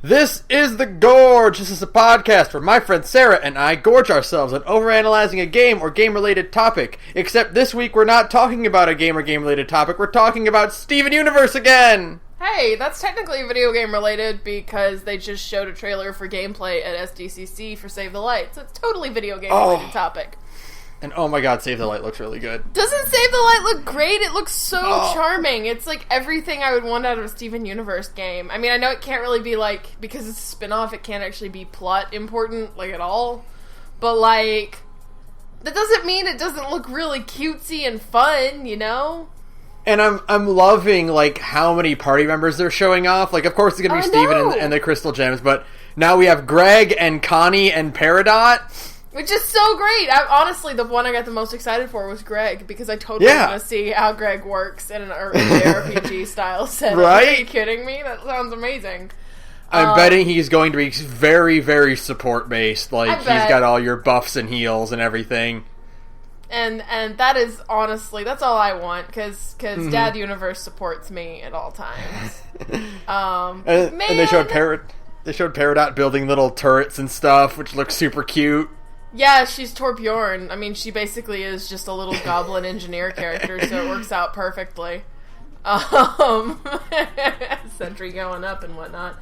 This is The Gorge. This is a podcast where my friend Sara and I gorge ourselves on overanalyzing a game or game-related topic. Except this week we're not talking about a game or game-related topic. We're talking about Steven Universe again! Hey, that's technically video game related because they just showed a trailer for gameplay at SDCC for Save the Light. So it's totally video game related topic. And oh my god, Save the Light looks really good. Doesn't Save the Light look great? It looks so charming. It's like everything I would want out of a Steven Universe game. I mean, I know it can't really be like, because it's a spin-off, it can't actually be plot important, like, at all. But, like, that doesn't mean it doesn't look really cutesy and fun, you know? And I'm loving, like, how many party members they're showing off. Like, of course it's gonna be Steven and the Crystal Gems, but now we have Greg and Connie and Peridot. Which is so great. Honestly, the one I got the most excited for was Greg, because I totally want to see how Greg works in an RPG style setting. Right? Are you kidding me? That sounds amazing. I'm betting he's going to be very, very support-based. Like, he's got all your buffs and heals and everything. And that is, honestly, that's all I want, because Dad Universe supports me at all times. And they showed Peridot building little turrets and stuff, which looks super cute. Yeah, she's Torbjorn. I mean, she basically is just a little goblin engineer character, so it works out perfectly. Sentry going up and whatnot.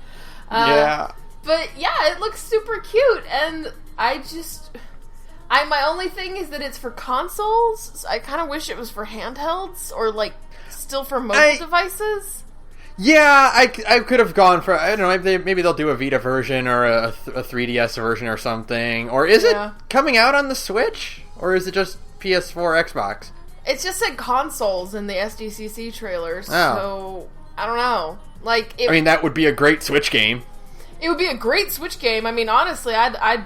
Yeah. But yeah, it looks super cute, and my only thing is that it's for consoles. So I kind of wish it was for handhelds, or like, still for mobile devices. Yeah, I could have gone for, I don't know, maybe they'll do a Vita version or a 3DS version or something. Or is it coming out on the Switch? Or is it just PS4, Xbox? It's just said consoles in the SDCC trailer, so I don't know. Like, I mean, that would be a great Switch game. It would be a great Switch game. I mean, honestly, I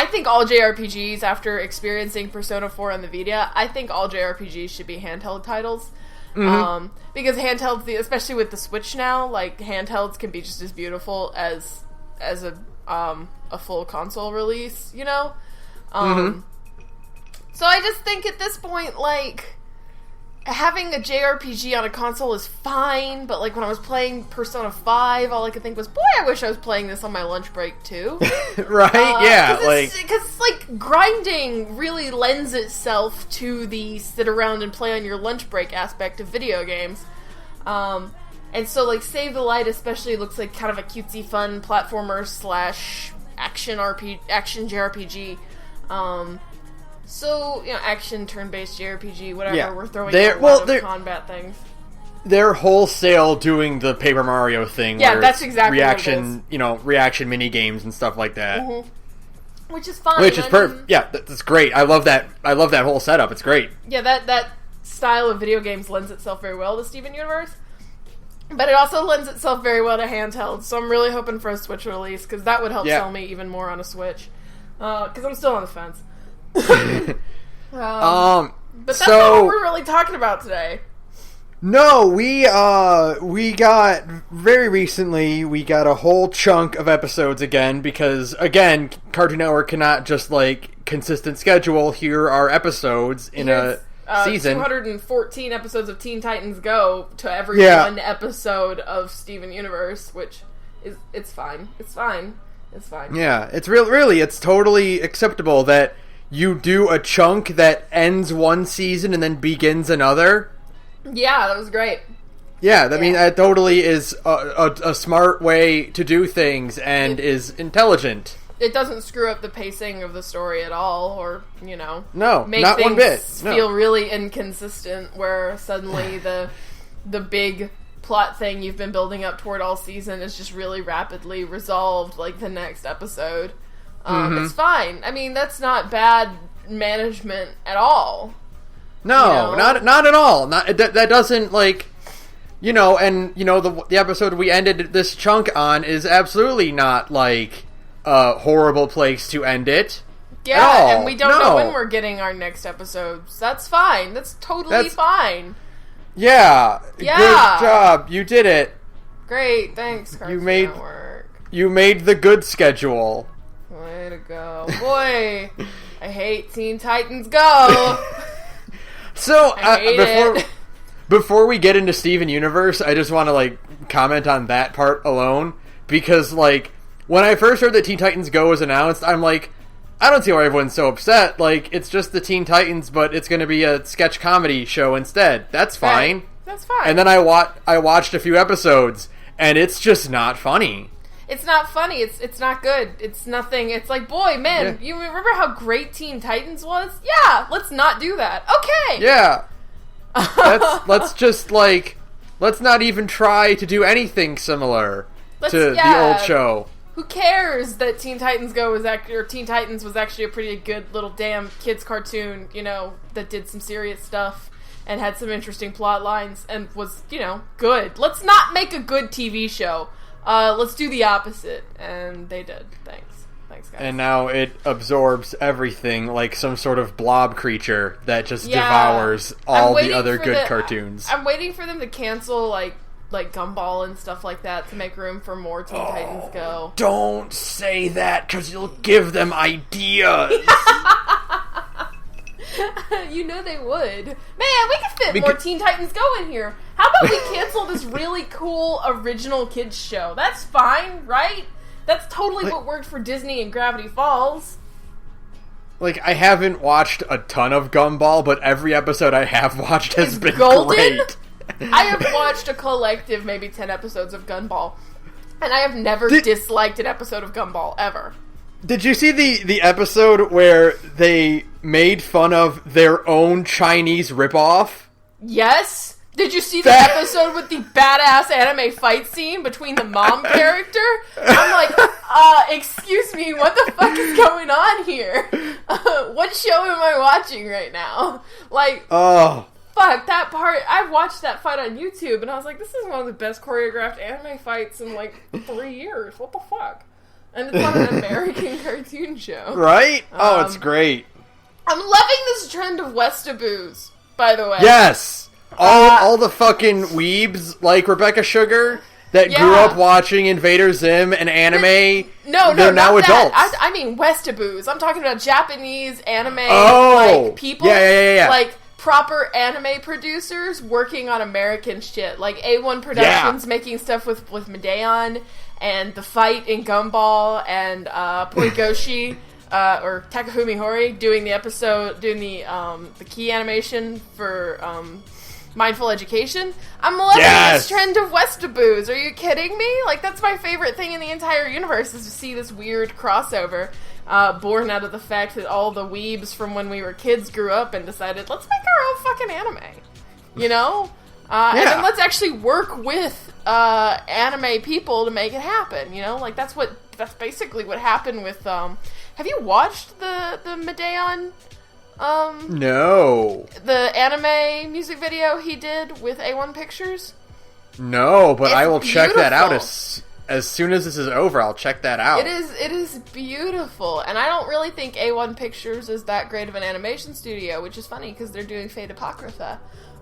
think all JRPGs, after experiencing Persona 4 on the Vita, I think all JRPGs should be handheld titles. Mm-hmm. Because handhelds, especially with the Switch now, like, handhelds can be just as beautiful as a full console release, you know? So I just think at this point, like, having a JRPG on a console is fine, but, like, when I was playing Persona 5, all I could think was, boy, I wish I was playing this on my lunch break, too. Right? Yeah, because, like, grinding really lends itself to the sit around and play on your lunch break aspect of video games. And so, like, Save the Light especially looks like kind of a cutesy, fun platformer / action JRPG. So, you know, action, turn-based JRPG, whatever, we're throwing a lot of combat things. They're wholesale doing the Paper Mario thing. Yeah, where that's exactly reaction, what it is. You know, reaction mini-games and stuff like that. Mm-hmm. Which is fine. Which is perfect. Yeah, that's great. I love that whole setup. It's great. Yeah, that style of video games lends itself very well to Steven Universe. But it also lends itself very well to handhelds, so I'm really hoping for a Switch release, because that would help sell me even more on a Switch. Because I'm still on the fence. But that's not what we're really talking about today. No, we got very recently, we got a whole chunk of episodes again, because again, Cartoon Network cannot just, like, consistent schedule. Here are episodes in a season. 214 episodes of Teen Titans Go to every one episode of Steven Universe, which is, it's fine. Yeah, it's really, it's totally acceptable that you do a chunk that ends one season and then begins another. Yeah, that was great. Yeah, I mean, that totally is a smart way to do things and is intelligent. It doesn't screw up the pacing of the story at all, or, you know... No, make not one bit. Feel really inconsistent, where suddenly the big plot thing you've been building up toward all season is just really rapidly resolved, like, the next episode. It's fine. I mean, that's not bad management at all. No, not at all. That doesn't, like, you know, and, you know, the episode we ended this chunk on is absolutely not, like, a horrible place to end it. Yeah, and we don't know when we're getting our next episodes. That's fine. That's totally fine. Yeah. Good job. You did it. Great. Thanks, Cartoon Network. You made the good schedule. Way to go. Boy, I hate Teen Titans Go! So, before we get into Steven Universe, I just want to, like, comment on that part alone. because, like, when I first heard that Teen Titans Go was announced, I'm like, I don't see why everyone's so upset. Like, it's just the Teen Titans, but it's going to be a sketch comedy show instead. That's fine. Right. That's fine. And then I watched a few episodes, and it's just not funny. It's not funny. It's not good. It's nothing. It's like, boy, man, you remember how great Teen Titans was? Yeah, let's not do that. Okay. Yeah. Let's not even try to do anything similar to the old show. Who cares that Teen Titans Go was Teen Titans was actually a pretty good little damn kids cartoon, you know, that did some serious stuff and had some interesting plot lines and was, you know, good. Let's not make a good TV show. Let's do the opposite. And they did. Thanks, guys. And now it absorbs everything like some sort of blob creature that just devours all the other good cartoons. I'm waiting for them to cancel, like Gumball and stuff like that to make room for more Teen Titans Go. Don't say that, because you'll give them ideas. You know they would. Man, we could fit more Teen Titans Go in here. How about we cancel this really cool original kids show? That's fine, right? That's totally what worked for Disney and Gravity Falls. Like, I haven't watched a ton of Gumball, but every episode I have watched has been golden? Great. I have watched a collective maybe 10 episodes of Gumball, and I have never disliked an episode of Gumball, ever. Did you see the episode where they made fun of their own Chinese ripoff? Yes. Did you see the episode with the badass anime fight scene between the mom character? I'm like, excuse me, what the fuck is going on here? What show am I watching right now? Like, fuck, that part, I watched that fight on YouTube, and I was like, this is one of the best choreographed anime fights in, like, 3 years. What the fuck? And it's on an American cartoon show. Right? It's great. I'm loving this trend of Westaboos, by the way. Yes! All the fucking weebs, like Rebecca Sugar, that grew up watching Invader Zim and anime, they're now adults. I mean Westaboos. I'm talking about Japanese anime like people. Yeah. Like, proper anime producers working on American shit. Like A1 Productions making stuff with Medeon, and The Fight in Gumball, and Porigoshi, or Takahumi Hori doing the key animation for Mindful Education. I'm loving this trend of Westaboos. Are you kidding me? Like, that's my favorite thing in the entire universe, is to see this weird crossover. Born out of the fact that all the weebs from when we were kids grew up and decided, let's make our own fucking anime. You know? And then let's actually work with anime people to make it happen, you know? Like, that's basically what happened with, have you watched the Medeon? No. The anime music video he did with A1 Pictures? No, but I will check that out as soon as this is over. I'll check that out. It is beautiful, and I don't really think A1 Pictures is that great of an animation studio, which is funny because they're doing Fate Apocrypha.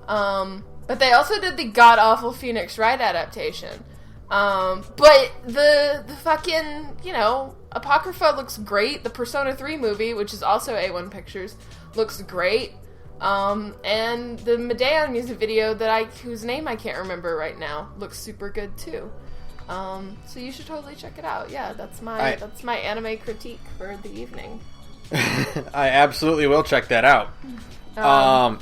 But they also did the god-awful Phoenix Wright adaptation. But the fucking, you know, Apocrypha looks great. The Persona 3 movie, which is also A1 Pictures, looks great. And the Medeon music video whose name I can't remember right now, looks super good too. So you should totally check it out. Yeah, that's my anime critique for the evening. I absolutely will check that out. But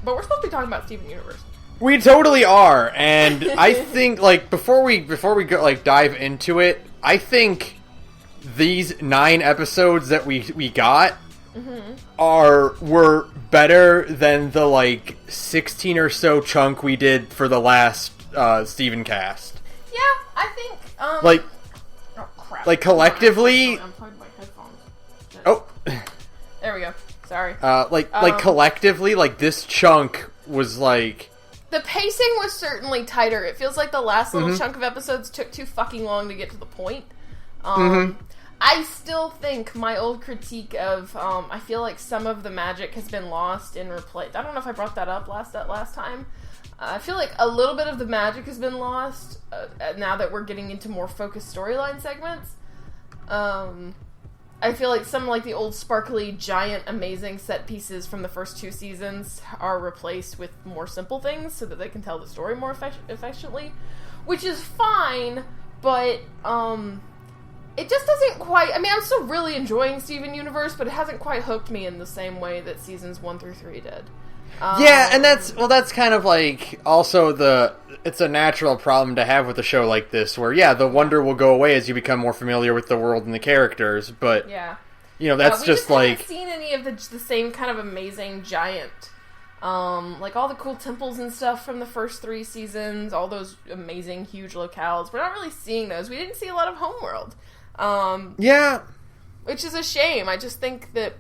we're supposed to be talking about Steven Universe. We totally are, and I think, like, before we go, like, dive into it, I think these 9 episodes that we got were better than the, like, 16 or so chunk we did for the last Stevencast. Yeah, I think, like, oh, crap. Like, collectively... I'm plugging my headphones. Oh. There we go. Sorry. Like, collectively, like, this chunk was, like... The pacing was certainly tighter. It feels like the last little chunk of episodes took too fucking long to get to the point. I still think my old critique of, I feel like some of the magic has been lost and replaced. I don't know if I brought that up last time. I feel like a little bit of the magic has been lost now that we're getting into more focused storyline segments. I feel like some, like, the old sparkly, giant, amazing set pieces from the first 2 seasons are replaced with more simple things so that they can tell the story more efficiently, which is fine, But, it just doesn't quite... I mean, I'm still really enjoying Steven Universe, but it hasn't quite hooked me in the same way that seasons 1 through 3 did. Yeah, and that's kind of like also it's a natural problem to have with a show like this, where the wonder will go away as you become more familiar with the world and the characters, but that's just like... We haven't seen any of the same kind of amazing giant, like all the cool temples and stuff from the first 3 seasons, all those amazing huge locales. We're not really seeing those. We didn't see a lot of Homeworld. Which is a shame. I just think that,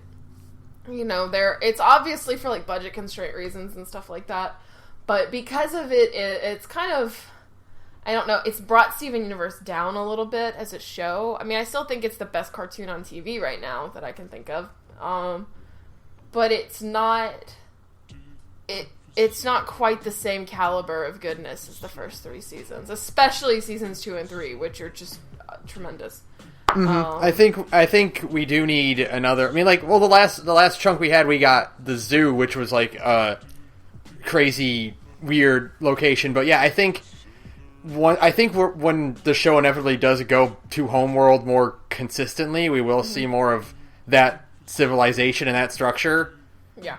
it's obviously for, like, budget constraint reasons and stuff like that, but because of it's kind of, I don't know, it's brought Steven Universe down a little bit as a show. I mean, I still think it's the best cartoon on TV right now that I can think of, but it's not quite the same caliber of goodness as the first 3 seasons, especially seasons 2 and 3, which are just tremendous. Mm-hmm. I think we do need another. I mean, like, well, the last chunk we had, we got the zoo, which was like a crazy, weird location. But I think when the show inevitably does go to Homeworld more consistently, we will see more of that civilization and that structure. Yeah.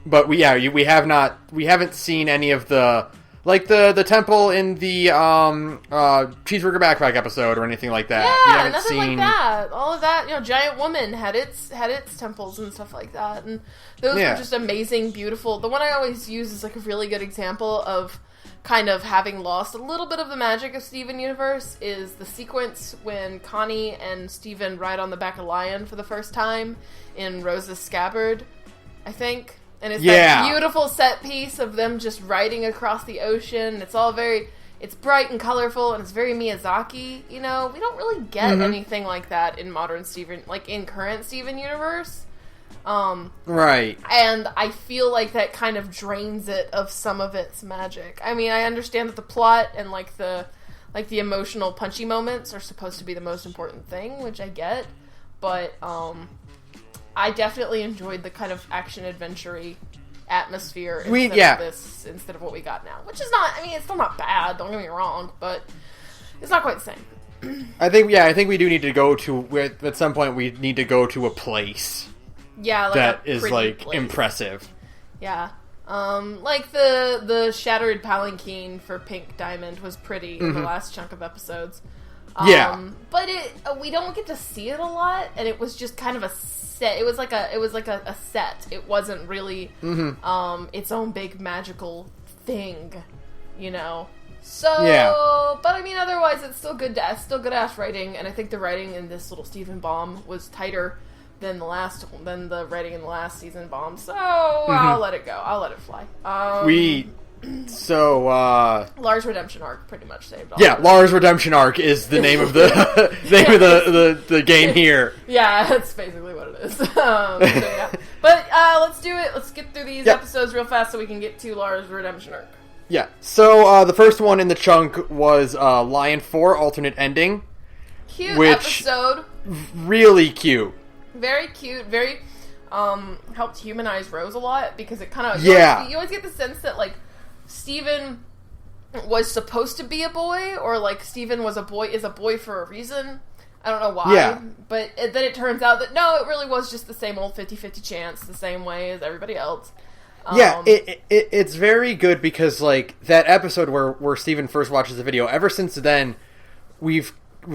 But we haven't seen any of the. Like the temple in the Cheeseburger Backpack episode or anything like that. Yeah, nothing like that. All of that, Giant Woman had its temples and stuff like that, and those were just amazing, beautiful. The one I always use is like a really good example of kind of having lost a little bit of the magic of Steven Universe is the sequence when Connie and Steven ride on the back of Lion for the first time in Rose's Scabbard, I think. And it's that beautiful set piece of them just riding across the ocean. It's all it's bright and colorful, and it's very Miyazaki, We don't really get anything like that in modern Steven, like in current Steven Universe. Right. And I feel like that kind of drains it of some of its magic. I mean, I understand that the plot and like the emotional punchy moments are supposed to be the most important thing, which I get, but I definitely enjoyed the kind of action-adventure-y atmosphere instead of what we got now. Which is not, I mean, it's still not bad, don't get me wrong, but it's not quite the same. I think we do need to go to, at some point, we need to go to a place that is, like, impressive. Yeah. Like the shattered palanquin for Pink Diamond was pretty in the last chunk of episodes. But we don't get to see it a lot, and it was just kind of a set. It was like a set. It wasn't really its own big magical thing, So, but I mean, otherwise, it's still good ass writing, and I think the writing in this little Stephen Bomb was tighter than the writing in the last season Bomb. So I'll let it go. I'll let it fly. Lars Redemption Arc pretty much saved all. Yeah, Lars Redemption Arc is the name of the the game here. Yeah, that's basically what it is. But let's do it. Let's get through these episodes real fast so we can get to Lars Redemption Arc. Yeah. So the first one in the chunk was Lion 4 alternate ending. Cute episode. Really cute. Very cute. Very helped humanize Rose a lot because it kind of you always get the sense that like Steven was supposed to be a boy, or like Steven is a boy for a reason. I don't know why, but then it turns out that no, it really was just the same old 50-50 chance, the same way as everybody else. It's very good because like that episode where Steven first watches the video. Ever since then, we've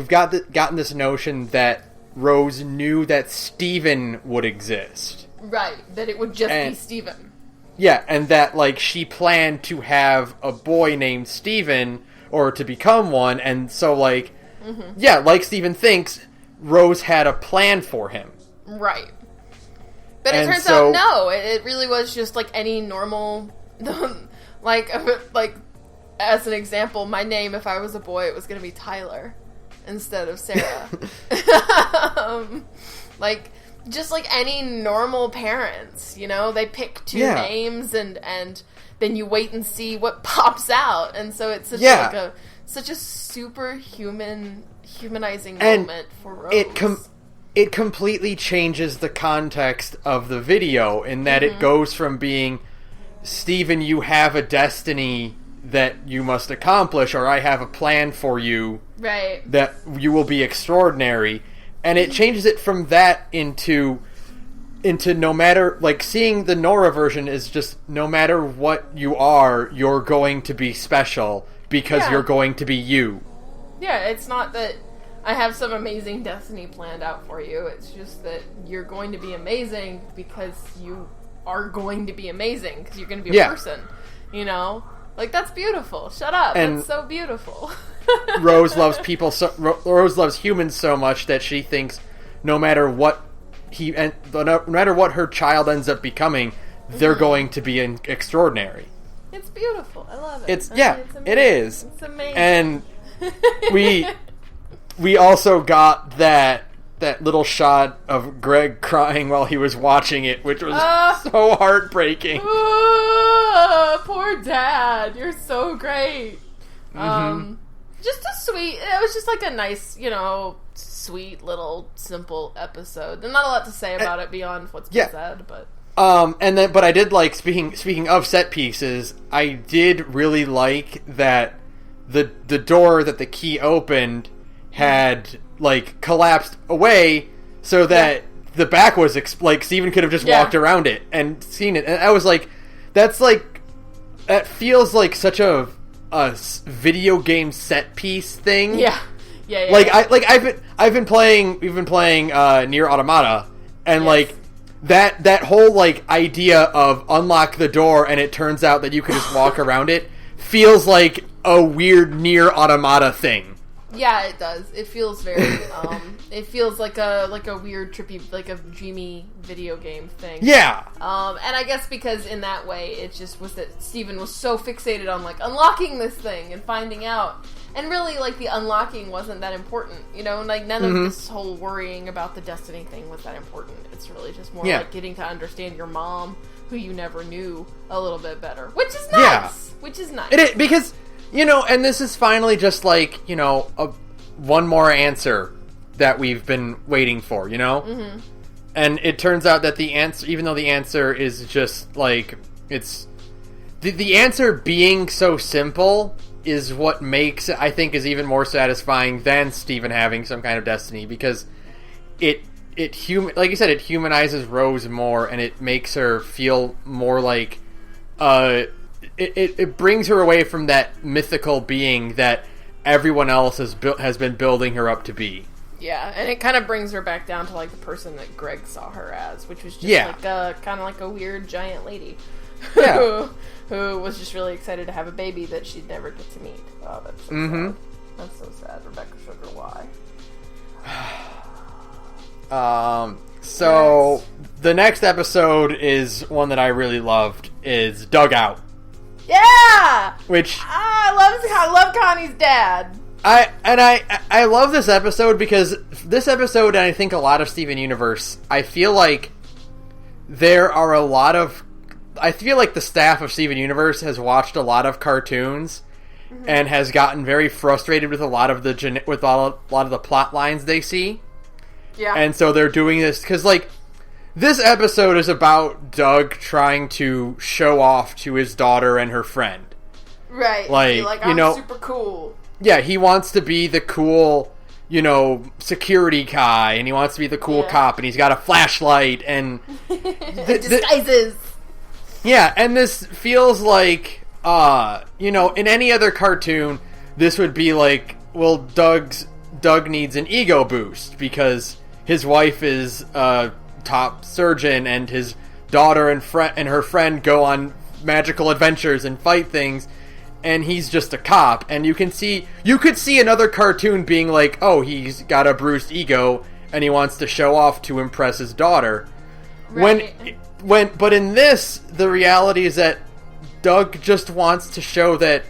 gotten this notion that Rose knew that Steven would exist. Right, that it would just be Steven. Yeah, and that, like, she planned to have a boy named Steven, or to become one, and so, like, like Steven thinks, Rose had a plan for him. Right. But it turns out, no, it really was just, like, any normal, like, as an example, my name, if I was a boy, it was going to be Tyler, instead of Sara. Just like any normal parents, they pick two names and then you wait and see what pops out, and so it's such a super humanizing moment for Rose. It completely changes the context of the video in that it goes from being Steven, you have a destiny that you must accomplish, or I have a plan for you Right. that you will be extraordinary. And it changes it from that into no matter, like, seeing the Nora version is just, no matter what you are, you're going to be special because you're going to be you. Yeah, it's not that I have some amazing destiny planned out for you. It's just that you're going to be amazing because you are going to be amazing because you're going to be a person, you know? Like, that's beautiful. Shut up. And that's so beautiful. Rose loves Rose loves humans so much that she thinks no matter what no matter what her child ends up becoming, they're going to be extraordinary. It's beautiful. I love it. It's it is. It's amazing. And we also got that little shot of Greg crying while he was watching it, which was so heartbreaking. Poor Dad. You're so great. Just a sweet. It was just like a nice, sweet little simple episode. There's not a lot to say about it beyond what's been said, but. But I did like, speaking of set pieces, I did really like that the door that the key opened had, like, collapsed away so that the back was, like, Steven could have just walked around it and seen it. And I was like, that feels like such a video game set piece thing. Yeah. We've been playing Nier Automata, and like that whole like idea of unlock the door and it turns out that you can just walk around it feels like a weird Nier Automata thing. Yeah, it does. It feels very it feels like a weird trippy, like a dreamy video game thing. Yeah. And I guess because in that way it just was that Steven was so fixated on like unlocking this thing and finding out. And really, like, the unlocking wasn't that important, like, none of this whole worrying about the destiny thing was that important. It's really just more like getting to understand your mom, who you never knew, a little bit better. Which is nice! Yeah. Which is nice. It is, because, and this is finally just, like, one more answer that we've been waiting for, Mm-hmm. And it turns out that the answer, even though the answer is just, like, it's... The answer being so simple is what makes it, I think, is even more satisfying than Steven having some kind of destiny, because like you said, it humanizes Rose more, and it makes her feel more like it brings her away from that mythical being that everyone else has been building her up to be. Yeah, and it kind of brings her back down to like the person that Greg saw her as, which was just like kind of like a weird giant lady. Yeah. Who was just really excited to have a baby that she'd never get to meet. Oh, that's so sad. That's so sad. Rebecca Sugar, why? So the next episode is one that I really loved, is Dugout. Yeah! Which I love Connie's dad. I love this episode because this episode, and I think a lot of Steven Universe, I feel like I feel like the staff of Steven Universe has watched a lot of cartoons and has gotten very frustrated with a lot of the plot lines they see. Yeah. And so they're doing this because, like, this episode is about Doug trying to show off to his daughter and her friend. Right. I'm super cool. Yeah, he wants to be the cool, security guy, and he wants to be the cool cop, and he's got a flashlight, and... disguises. Yeah, and this feels like, in any other cartoon, this would be like, well, Doug needs an ego boost because his wife is a top surgeon and his daughter and her friend go on magical adventures and fight things, and he's just a cop. And you could see another cartoon being like, oh, he's got a bruised ego and he wants to show off to impress his daughter. Right. But in this, the reality is that Doug just wants to show that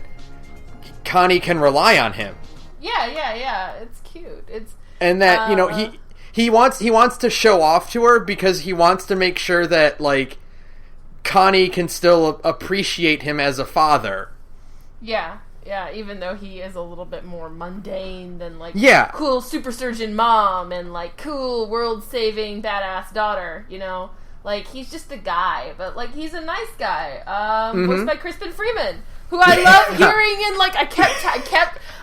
Connie can rely on him. Yeah. It's cute. And that he wants to show off to her because he wants to make sure that, like, Connie can still appreciate him as a father. Yeah, even though he is a little bit more mundane than, like, cool super surgeon mom and, like, cool world-saving badass daughter, Like, he's just a guy, but, like, he's a nice guy. Voiced by Crispin Freeman, who I love hearing, and like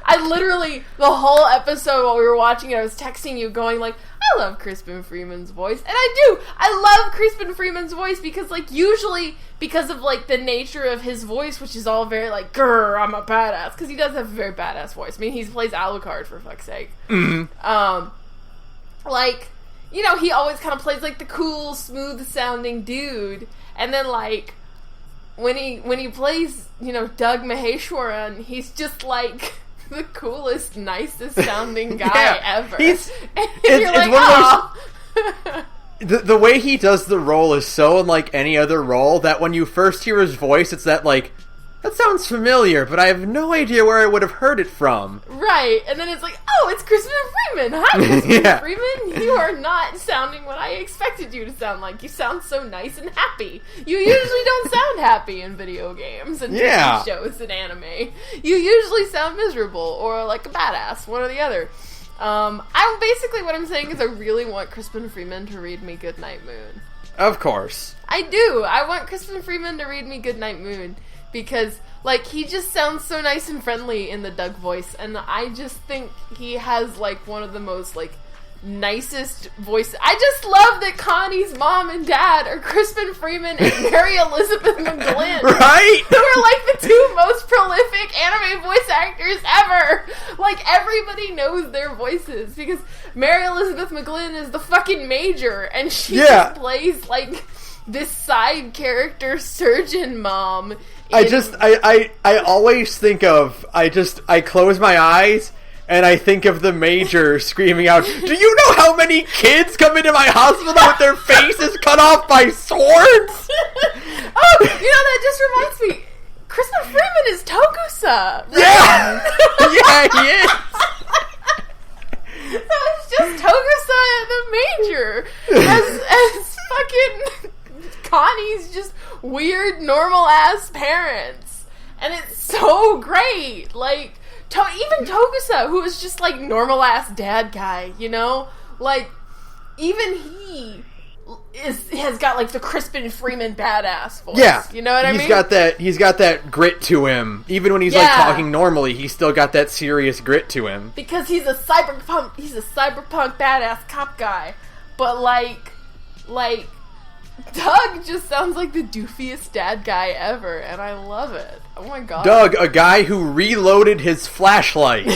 I literally, the whole episode while we were watching it, I was texting you going like, I love Crispin Freeman's voice, and I love Crispin Freeman's voice because like usually because of like the nature of his voice, which is all very like, grr, I'm a badass, because he does have a very badass voice. I mean, he plays Alucard, for fuck's sake. Like, you know, he always kind of plays like the cool, smooth sounding dude, and then like when he plays, you know, Doug Maheshwaran, he's just like the coolest, nicest sounding guy ever. It's like, oh. The way he does the role is so unlike any other role that when you first hear his voice, it's that like, that sounds familiar, but I have no idea where I would have heard it from. Right, and then it's like, oh, it's Crispin Freeman. Hi, Crispin Freeman. You are not sounding what I expected you to sound like. You sound so nice and happy. You usually don't sound happy in video games and TV shows and anime. You usually sound miserable or like a badass, one or the other. Basically what I'm saying is I really want Crispin Freeman to read me Goodnight Moon. Of course. I do. I want Crispin Freeman to read me Goodnight Moon. Because, like, he just sounds so nice and friendly in the Doug voice, and I just think he has, like, one of the most, like, nicest voices. I just love that Connie's mom and dad are Crispin Freeman and Mary Elizabeth McGlynn. Right? Who are, like, the two most prolific anime voice actors ever. Like, everybody knows their voices, because Mary Elizabeth McGlynn is the fucking Major, and she just plays, like, this side character surgeon mom. I always think of, I close my eyes and I think of the Major screaming out, do you know how many kids come into my hospital with their faces cut off by swords? Oh, you know, that just reminds me, Crispin Freeman is Tokusa. Right? Yeah! Yeah, he is! So it's just Tokusa and the Major as fucking Connie's just weird, normal-ass parents. And it's so great. Like, even Tokusa, who is just, like, normal-ass dad guy, you know? Like, even he has got, like, the Crispin Freeman badass voice. Yeah. You know what I mean? He's got that grit to him. Even when he's, like, talking normally, he's still got that serious grit to him. Because he's a cyberpunk badass cop guy. But, like... Doug just sounds like the doofiest dad guy ever, and I love it. Oh my god. Doug, a guy who reloaded his flashlight. I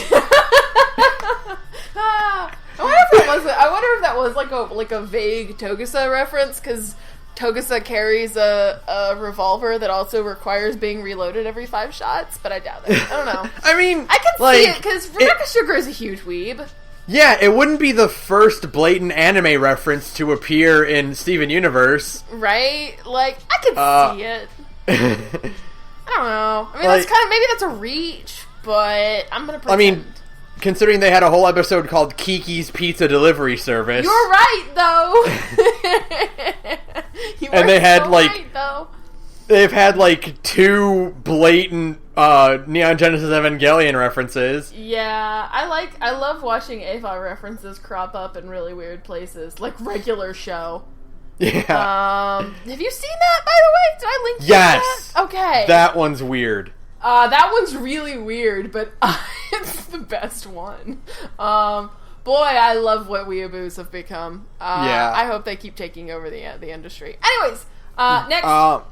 wonder if that was like a vague Togusa reference, because Togusa carries a revolver that also requires being reloaded every 5 shots, but I doubt it. I don't know. I mean, I can see it, because Rebecca Sugar is a huge weeb. Yeah, it wouldn't be the first blatant anime reference to appear in Steven Universe. Right? Like, I could see it. I don't know. I mean, like, maybe that's a reach, but I'm gonna pretend. I mean, considering they had a whole episode called Kiki's Pizza Delivery Service. You're right, though! They've had, like, 2 blatant Neon Genesis Evangelion references. Yeah, I love watching Ava references crop up in really weird places, like regular show. Yeah. Have you seen that, by the way? Did I link you to that? Okay. That one's weird. That one's really weird, but it's the best one. Boy, I love what weeaboos have become. I hope they keep taking over the industry. Anyways, next... well,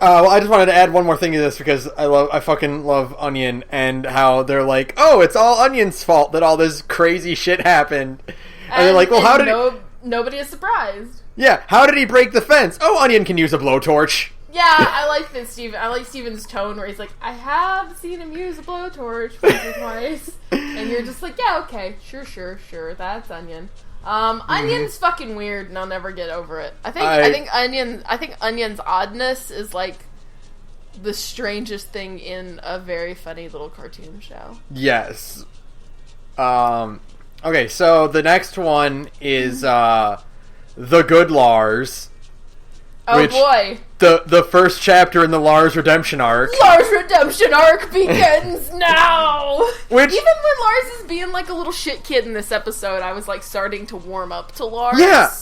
I just wanted to add one more thing to this because I fucking love Onion and how they're like, oh, it's all Onion's fault that all this crazy shit happened. And they're like, well, how did nobody is surprised. Yeah, how did he break the fence? Oh, Onion can use a blowtorch. Yeah, I like this, Steven. I like Steven's tone where he's like, I have seen him use a blowtorch once or twice. And you're just like, yeah, okay, sure, that's Onion. Onion's fucking weird, and I'll never get over it. I think Onion's oddness is like the strangest thing in a very funny little cartoon show. Yes. Okay, so the next one is The Good Lars. Oh boy. The first chapter in the Lars Redemption arc. Lars Redemption arc begins now! Which... Even when Lars is being like a little shit kid in this episode, I was like starting to warm up to Lars. Yeah!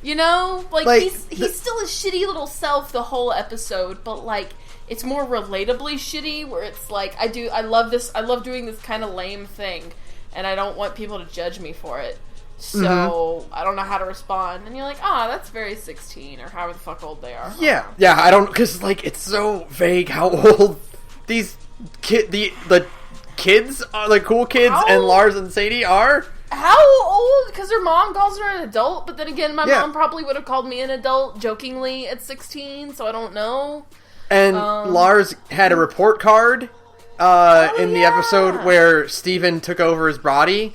You know? Like he's still a shitty little self the whole episode, but like, it's more relatably shitty, where it's like, I love doing this kind of lame thing, and I don't want people to judge me for it. So, I don't know how to respond. And you're like, that's very 16, or however the fuck old they are. Yeah, I don't, because, like, it's so vague how old these the kids are, the cool kids, and Lars and Sadie are. How old? Because her mom calls her an adult, but then again, my mom probably would have called me an adult, jokingly, at 16, so I don't know. And Lars had a report card in the episode where Steven took over his body.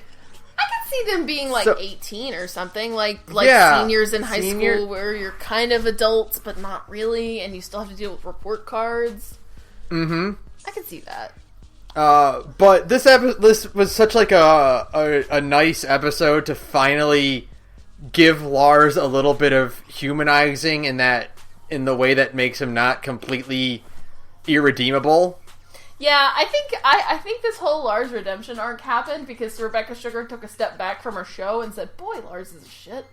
I could see them being, like, 18 or something, like seniors in high school, where you're kind of adults, but not really, and you still have to deal with report cards. I could see that. But this was such, like, a nice episode to finally give Lars a little bit of humanizing in the way that makes him not completely irredeemable. Yeah, I think this whole Lars redemption arc happened because Rebecca Sugar took a step back from her show and said, boy, Lars is shit.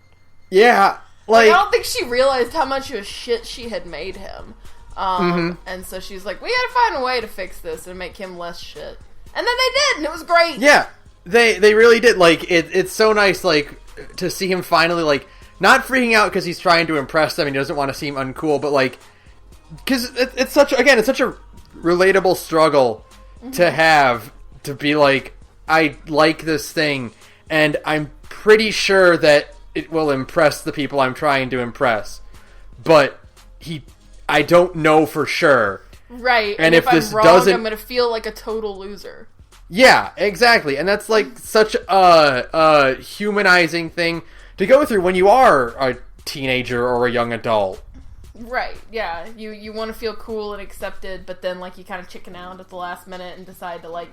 Yeah, like I don't think she realized how much of a shit she had made him. And so she's like, we gotta find a way to fix this and make him less shit. And then they did, and it was great. Yeah, they really did. Like, it's so nice, like, to see him finally, like, not freaking out because he's trying to impress them and he doesn't want to seem uncool, but, like, because it's such a relatable struggle to have, to be like, I like this thing, and I'm pretty sure that it will impress the people I'm trying to impress, but I don't know for sure. Right, and if this I'm wrong, doesn't, I'm gonna feel like a total loser. Yeah, exactly, and that's, like, such a humanizing thing to go through when you are a teenager or a young adult. Right, yeah. You want to feel cool and accepted, but then, like, you kind of chicken out at the last minute and decide to, like,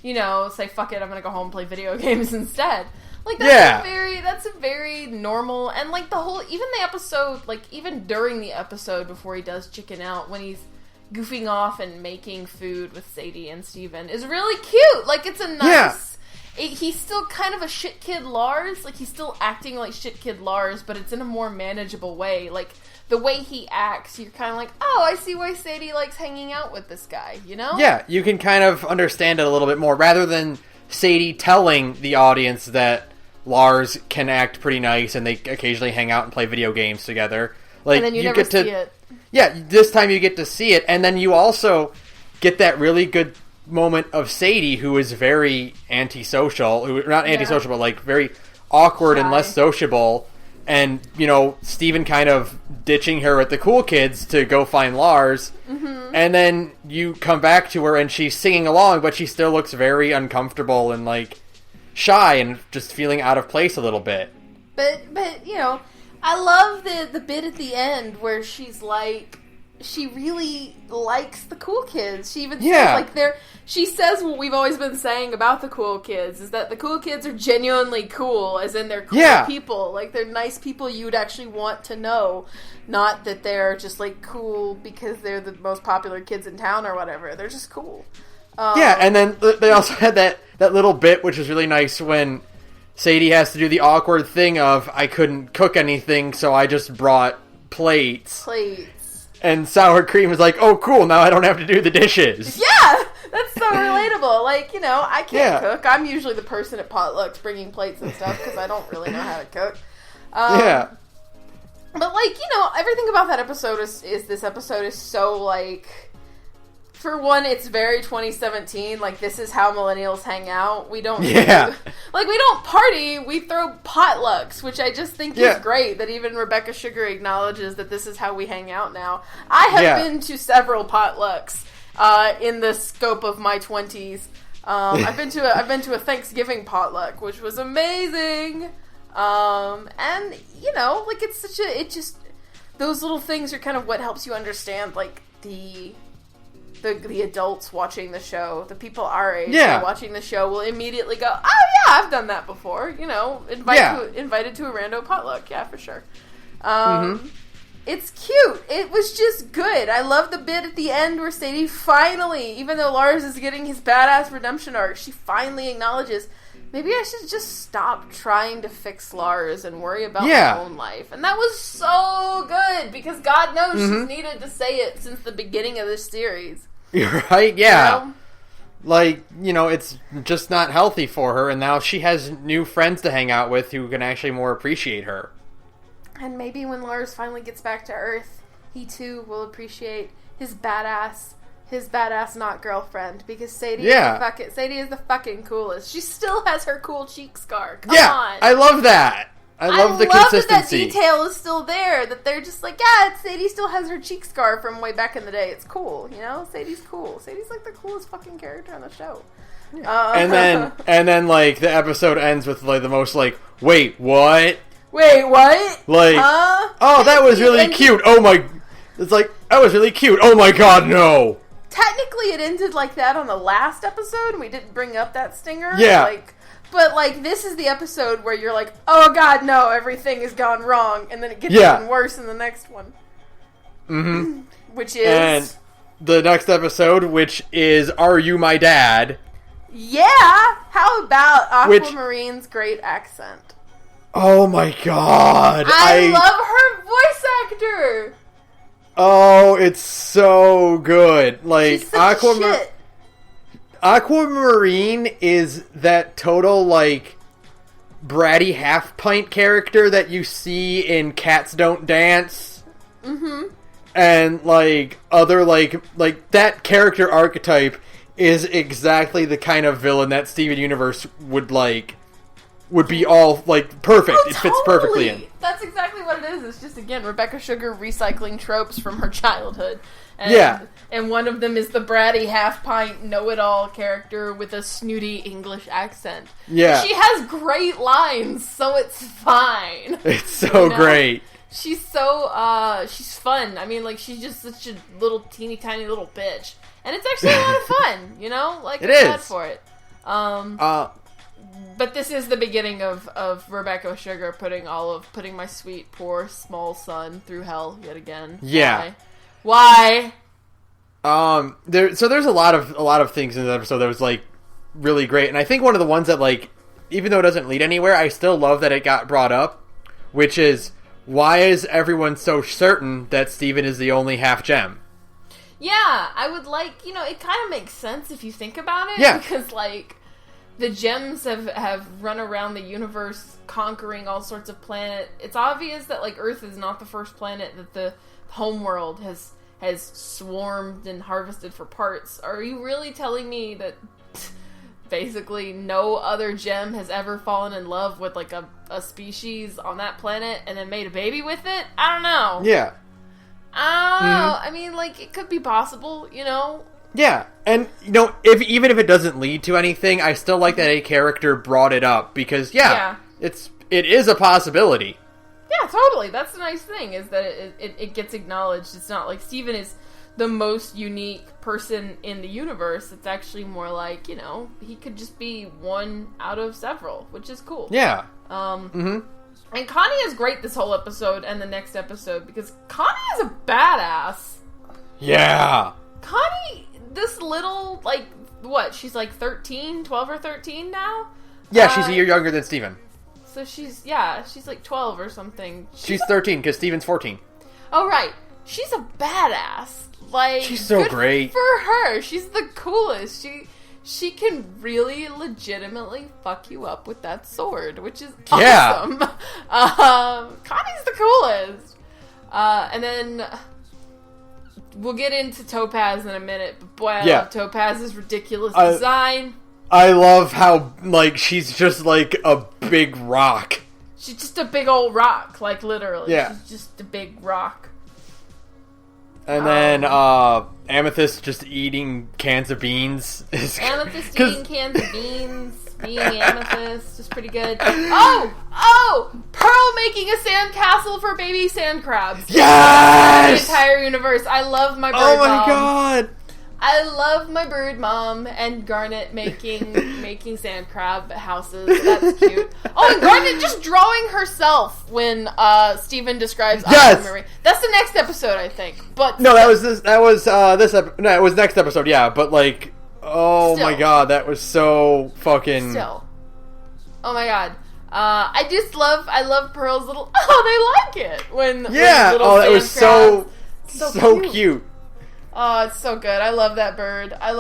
you know, say, fuck it, I'm gonna go home and play video games instead. Like, that's a very normal, and, like, even the episode, like, even during the episode before he does chicken out, when he's goofing off and making food with Sadie and Steven, is really cute. Like, it's a nice... Yeah. He's still kind of a shit kid Lars. Like, he's still acting like shit kid Lars, but it's in a more manageable way. Like, the way he acts, you're kind of like, oh, I see why Sadie likes hanging out with this guy, you know? Yeah, you can kind of understand it a little bit more, rather than Sadie telling the audience that Lars can act pretty nice and they occasionally hang out and play video games together. Like, and then you never see it. Yeah, this time you get to see it, and then you also get that really good moment of Sadie, who is very antisocial, not antisocial, but, like, very awkward and less sociable, and, you know, Steven kind of ditching her with the cool kids to go find Lars, and then you come back to her and she's singing along, but she still looks very uncomfortable and, like, shy and just feeling out of place a little bit. But you know, I love the bit at the end where she's like, she really likes the cool kids. She even says, like, she says what we've always been saying about the cool kids, is that the cool kids are genuinely cool, as in they're cool people. Like, they're nice people you'd actually want to know, not that they're just, like, cool because they're the most popular kids in town or whatever. They're just cool. Yeah, and then they also had that little bit, which is really nice, when Sadie has to do the awkward thing of, I couldn't cook anything, so I just brought plates. And Sour Cream is like, oh, cool, now I don't have to do the dishes. Yeah! That's so relatable. Like, you know, I can't cook. I'm usually the person at potlucks bringing plates and stuff, because I don't really know how to cook. But, like, you know, everything about that episode is this episode is so, like... For one, it's very 2017. Like, this is how millennials hang out. We don't we don't party. We throw potlucks, which I just think is great. That even Rebecca Sugar acknowledges that this is how we hang out now. I have been to several potlucks in the scope of my 20s. I've been to a Thanksgiving potluck, which was amazing. And you know, like, those little things are kind of what helps you understand, like, the adults watching the show, the people our age watching the show will immediately go, oh yeah, I've done that before, you know, invited to a rando potluck, yeah, for sure. It's cute. It was just good. I love the bit at the end where Sadie finally, even though Lars is getting his badass redemption arc, she finally acknowledges, maybe I should just stop trying to fix Lars and worry about my own life. And that was so good, because God knows she's needed to say it since the beginning of this series. You're right, yeah. You know? Like, it's just not healthy for her, and now she has new friends to hang out with who can actually more appreciate her. And maybe when Lars finally gets back to Earth, he too will appreciate his badass not girlfriend, because Sadie is the fucking coolest. She still has her cool cheek scar. Come on. I love that. I love the consistency. That detail is still there, that they're just like, Sadie still has her cheek scar from way back in the day. It's cool, Sadie's cool. Sadie's like the coolest fucking character on the show. Yeah. And then like the episode ends with like the most like, wait, what? Wait, what? Like, oh, that was really cute. Oh my, it's like, that was really cute. Oh my god, no. Technically, it ended like that on the last episode, and we didn't bring up that stinger. Yeah. But, this is the episode where you're like, oh god, no, everything has gone wrong, and then it gets even worse in the next one. Mm-hmm. Which is... And the next episode, which is Are You My Dad? Yeah! How about Aquamarine's great accent? Oh my god! I love her voice actor! Oh, it's so good. Like, she's such shit. Aquamarine is that total, like, bratty half-pint character that you see in Cats Don't Dance. Mm-hmm. And, like, other, like, that character archetype is exactly the kind of villain that Steven Universe would be all, like, perfect. Oh, it fits perfectly in. That's exactly what it is. It's just, again, Rebecca Sugar recycling tropes from her childhood. And, and one of them is the bratty, half-pint, know-it-all character with a snooty English accent. Yeah. She has great lines, so it's fine. It's so great. She's so, she's fun. I mean, she's just such a little teeny tiny little bitch. And it's actually a lot of fun, Like, I'm glad for it. But this is the beginning of Rebecca Sugar putting my sweet, poor, small son through hell yet again. Yeah. Why? There's a lot of things in the episode that was, really great. And I think one of the ones that, even though it doesn't lead anywhere, I still love that it got brought up, which is, why is everyone so certain that Steven is the only half-gem? Yeah, I would it kind of makes sense if you think about it. Yeah. Because, the gems have run around the universe conquering all sorts of planets. It's obvious that, Earth is not the first planet that the homeworld has swarmed and harvested for parts. Are you really telling me that basically no other gem has ever fallen in love with, a species on that planet and then made a baby with it? I don't know. Yeah. I don't know. I mean, it could be possible, Yeah, and, even if it doesn't lead to anything, I still like that a character brought it up, because, it is a possibility. Yeah, totally. That's the nice thing, is that it gets acknowledged. It's not like Steven is the most unique person in the universe. It's actually more like, he could just be one out of several, which is cool. Yeah. And Connie is great this whole episode and the next episode, because Connie is a badass. Yeah. Connie, this little, she's 13, 12 or 13 now? Yeah, she's a year younger than Steven. So she's 12 or something. She's 13, because Steven's 14. Oh, right. She's a badass. She's so great. For her. She's the coolest. She can really legitimately fuck you up with that sword, which is awesome. Connie's the coolest. And then we'll get into Topaz in a minute, but boy, I love Topaz's ridiculous design. I love how, she's just a big rock. She's just a big old rock, literally. Yeah. She's just a big rock. And then, Amethyst just eating cans of beans. Amethyst eating cans of beans, being Amethyst is pretty good. Oh! Pearl making a sandcastle for baby sand crabs. Yes! The entire universe. I love my bird mom. Oh my mom. god! I love my bird mom and Garnet making sand crab houses. That's cute. Oh, and Garnet just drawing herself when Steven describes Aquamarine. That's the next episode, I think. But no, it was next episode. Yeah, but oh my god, that was so fucking. Still, Oh my god. I love Pearl's little, oh, they like it. When yeah, little that was so cute. Oh, it's so good. I love that bird. Hey,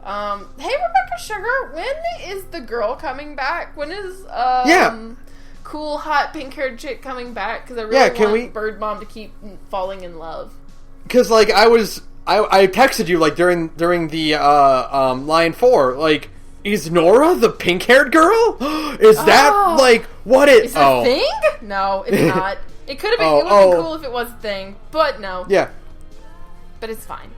Rebecca Sugar, when is the girl coming back? When is, cool, hot, pink-haired chick coming back? Because I really want Bird Mom to keep falling in love. Because, like, I texted you, like, during the, line 4, like, is Nora the pink-haired girl? Is that, like, what it... Is it a thing? No, it's not. It could have been, it would have been cool if it was a thing, but no. Yeah. But it's fine.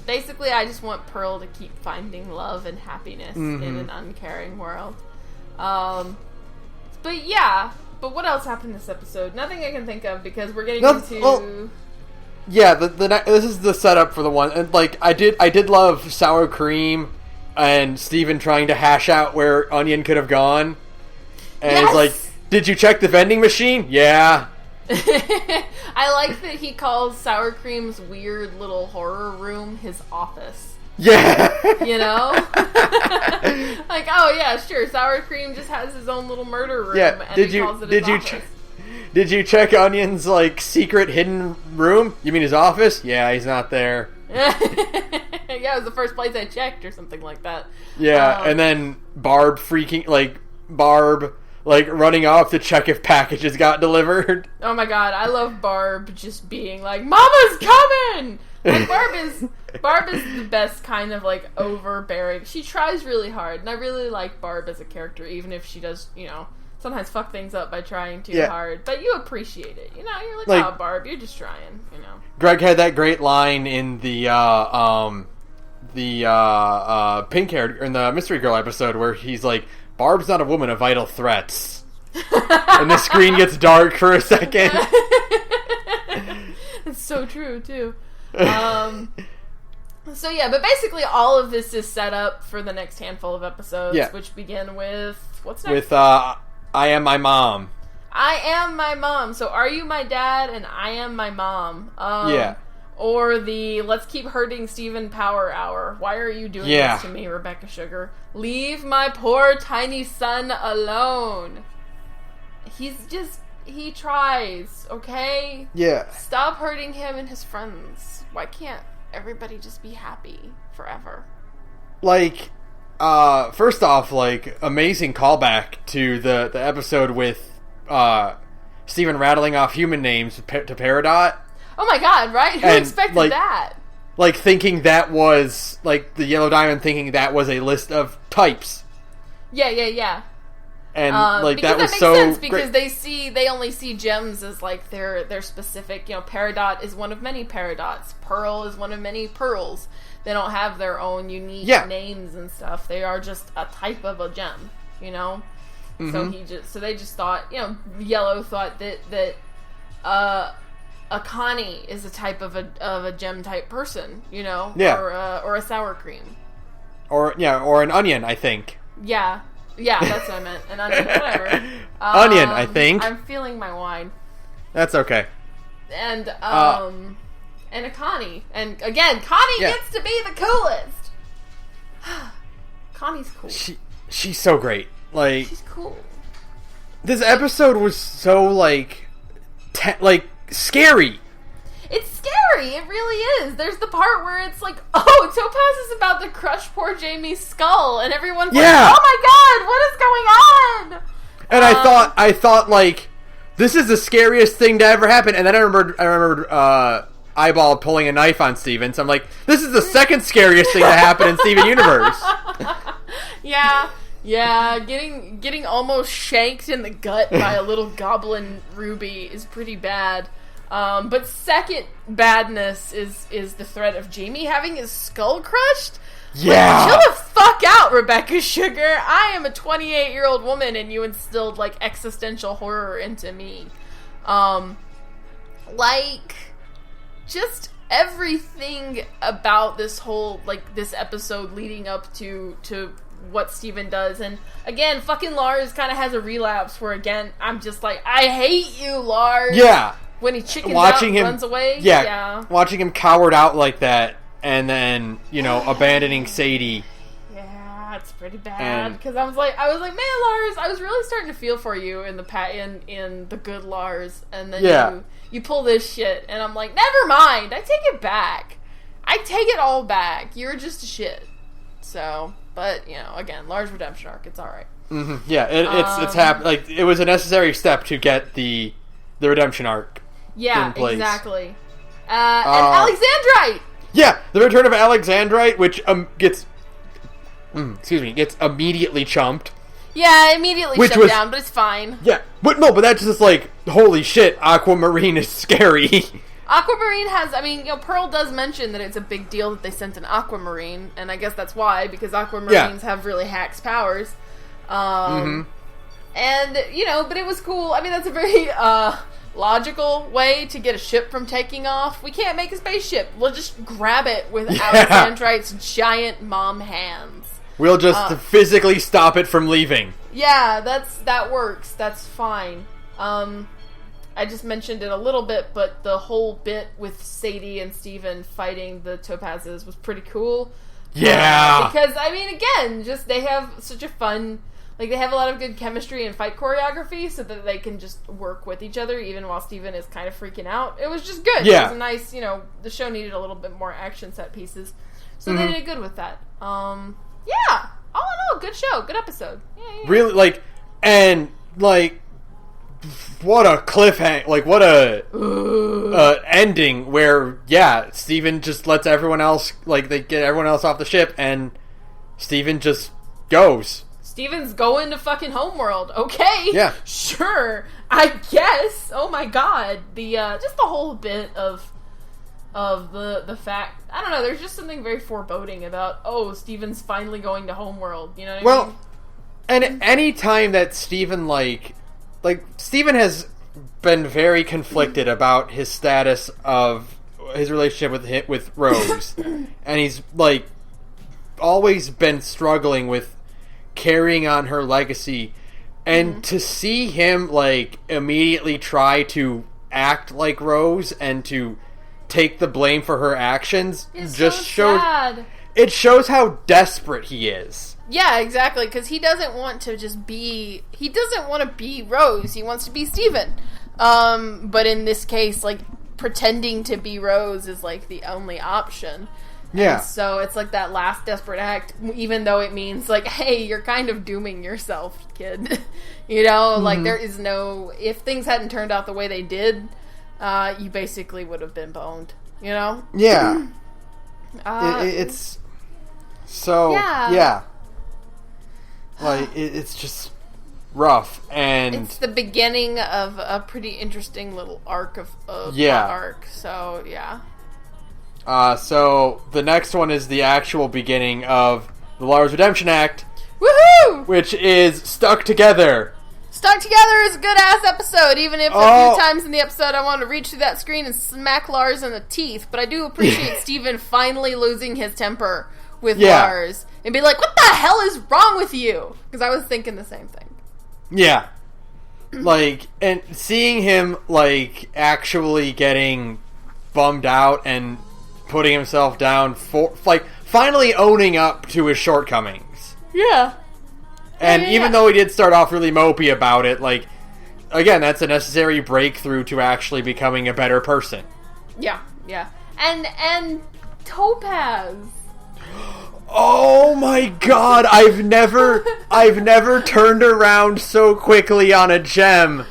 Basically, I just want Pearl to keep finding love and happiness in an uncaring world. But what else happened this episode? Nothing I can think of, because we're getting into... Well, yeah, this is the setup for the one, and, like, I did love Sour Cream and Steven trying to hash out where Onion could have gone. And it's like, did you check the vending machine? Yeah. I like that he calls Sour Cream's weird little horror room his office. Yeah. You know? Like, oh yeah, sure, Sour Cream just has his own little murder room, and he calls it his office. Did you check Onion's, like, secret hidden room? You mean his office? Yeah, he's not there. Yeah, it was the first place I checked, or something like that. Yeah, and then Barb running off to check if packages got delivered. Oh my god, I love Barb just being like, Mama's coming! Like, Barb is the best kind of, like, overbearing. She tries really hard, and I really like Barb as a character, even if she does, you know, sometimes fuck things up by trying too hard. But you appreciate it, you know? You're like, oh, Barb, you're just trying, you know? Greg had that great line in the pink hair in the Mystery Girl episode where he's like, Barb's not a woman of vital threats. And the screen gets dark for a second. It's so true, too. So yeah, but basically all of this is set up for the next handful of episodes, which begin with, what's next? With, I Am My Mom. I Am My Mom. So Are You My Dad and I Am My Mom. Or the Let's Keep Hurting Steven Power Hour. Why are you doing this to me, Rebecca Sugar? Leave my poor tiny son alone. He tries, okay? Yeah. Stop hurting him and his friends. Why can't everybody just be happy forever? Like, first off, like, amazing callback to the episode with Steven rattling off human names to Peridot. Oh my god, right? Who expected that? Like, thinking that was, like, the Yellow Diamond thinking that was a list of types. Yeah. And, like, that was makes so sense because great. they only see gems as, like, their specific, you know, Peridot is one of many Peridots. Pearl is one of many Pearls. They don't have their own unique names and stuff. They are just a type of a gem, you know? Mm-hmm. So they just thought, you know, Yellow thought that a Connie is a type of a gem type person, you know? Yeah. Or a sour cream. Or an onion, I think. Yeah, that's what I meant. An onion, whatever. Onion, I think. I'm feeling my wine. That's okay. And a Connie. And again, Connie gets to be the coolest. Connie's cool. She's so great. Like, she's cool. This episode was so, like, scary. It's scary. It really is. There's the part where it's like, oh, Topaz is about to crush poor Jamie's skull, and everyone's like, oh my god, what is going on? And I thought, like, this is the scariest thing to ever happen. And then I remembered Eyeball pulling a knife on Steven. So I'm like, this is the second scariest thing to happen in Steven Universe. Yeah, getting almost shanked in the gut by a little goblin ruby is pretty bad. But second badness is the threat of Jamie having his skull crushed. Yeah. Like, chill the fuck out, Rebecca Sugar. I am a 28-year-old woman and you instilled, like, existential horror into me. Like, just everything about this whole, like, this episode leading up to what Steven does. And again, fucking Lars kind of has a relapse where, again, I'm just like, I hate you, Lars. Yeah. When he chickens out and runs away. Yeah. Watching him cowered out like that and then, you know, abandoning Sadie. Yeah. That's pretty bad. Because I was like, man, Lars, I was really starting to feel for you in the good Lars, and then you pull this shit, and I'm like, never mind. I take it back. I take it all back. You're just a shit. So, but again, Lars redemption arc. It's all right. Mm-hmm. Yeah, it's like it was a necessary step to get the redemption arc. Yeah, in place. Exactly. And Alexandrite. Yeah, the return of Alexandrite, which gets immediately chumped. Yeah, immediately shut down, but it's fine. Yeah, but that's just like, holy shit, Aquamarine is scary. Aquamarine has, Pearl does mention that it's a big deal that they sent an Aquamarine, and I guess that's why, because Aquamarines have really hacks powers. And, but it was cool. That's a very, logical way to get a ship from taking off. We can't make a spaceship. We'll just grab it with Alexandrite's giant mom hands. We'll just physically stop it from leaving. Yeah, that works. That's fine. I just mentioned it a little bit, but the whole bit with Sadie and Steven fighting the Topazes was pretty cool. Yeah! Because, again, just they have such a fun... Like, they have a lot of good chemistry and fight choreography so that they can just work with each other even while Steven is kind of freaking out. It was just good. Yeah. It was a nice, the show needed a little bit more action set pieces. So they did good with that. Yeah. All in all, good show. Good episode. Yeah. Really, what a cliffhanger. Like, what a ending where, Steven just lets everyone else, they get everyone else off the ship and Steven just goes. Steven's going to fucking Homeworld. Okay. Yeah. Sure. I guess. Oh my god. The just the whole bit of the fact, I don't know, there's just something very foreboding about, Steven's finally going to Homeworld. You know what I mean? And any time that Steven Steven has been very conflicted about his status of his relationship with Rose. And he's always been struggling with carrying on her legacy, and to see him immediately try to act like Rose and to take the blame for her actions it shows how desperate he is. Yeah, exactly, because he doesn't want to be Rose, he wants to be Steven. But in this case, pretending to be Rose is the only option. Yeah. And so it's that last desperate act, even though it means hey, you're kind of dooming yourself, kid. There is no, if things hadn't turned out the way they did, you basically would have been boned, Yeah. It's so, it's just rough, and it's the beginning of a pretty interesting little arc of arc, so yeah. So the next one is the actual beginning of the Lars Redemption Act. Woohoo! Which is Stuck Together. Stuck Together is a good-ass episode, even if a few times in the episode I wanted to reach through that screen and smack Lars in the teeth, but I do appreciate Steven finally losing his temper with Lars and be like, what the hell is wrong with you? Because I was thinking the same thing. Yeah. And seeing him, actually getting bummed out and putting himself down for, finally owning up to his shortcomings. Yeah. And even though he did start off really mopey about it, again, that's a necessary breakthrough to actually becoming a better person. Yeah. And Topaz. Oh my god, I've never turned around so quickly on a gem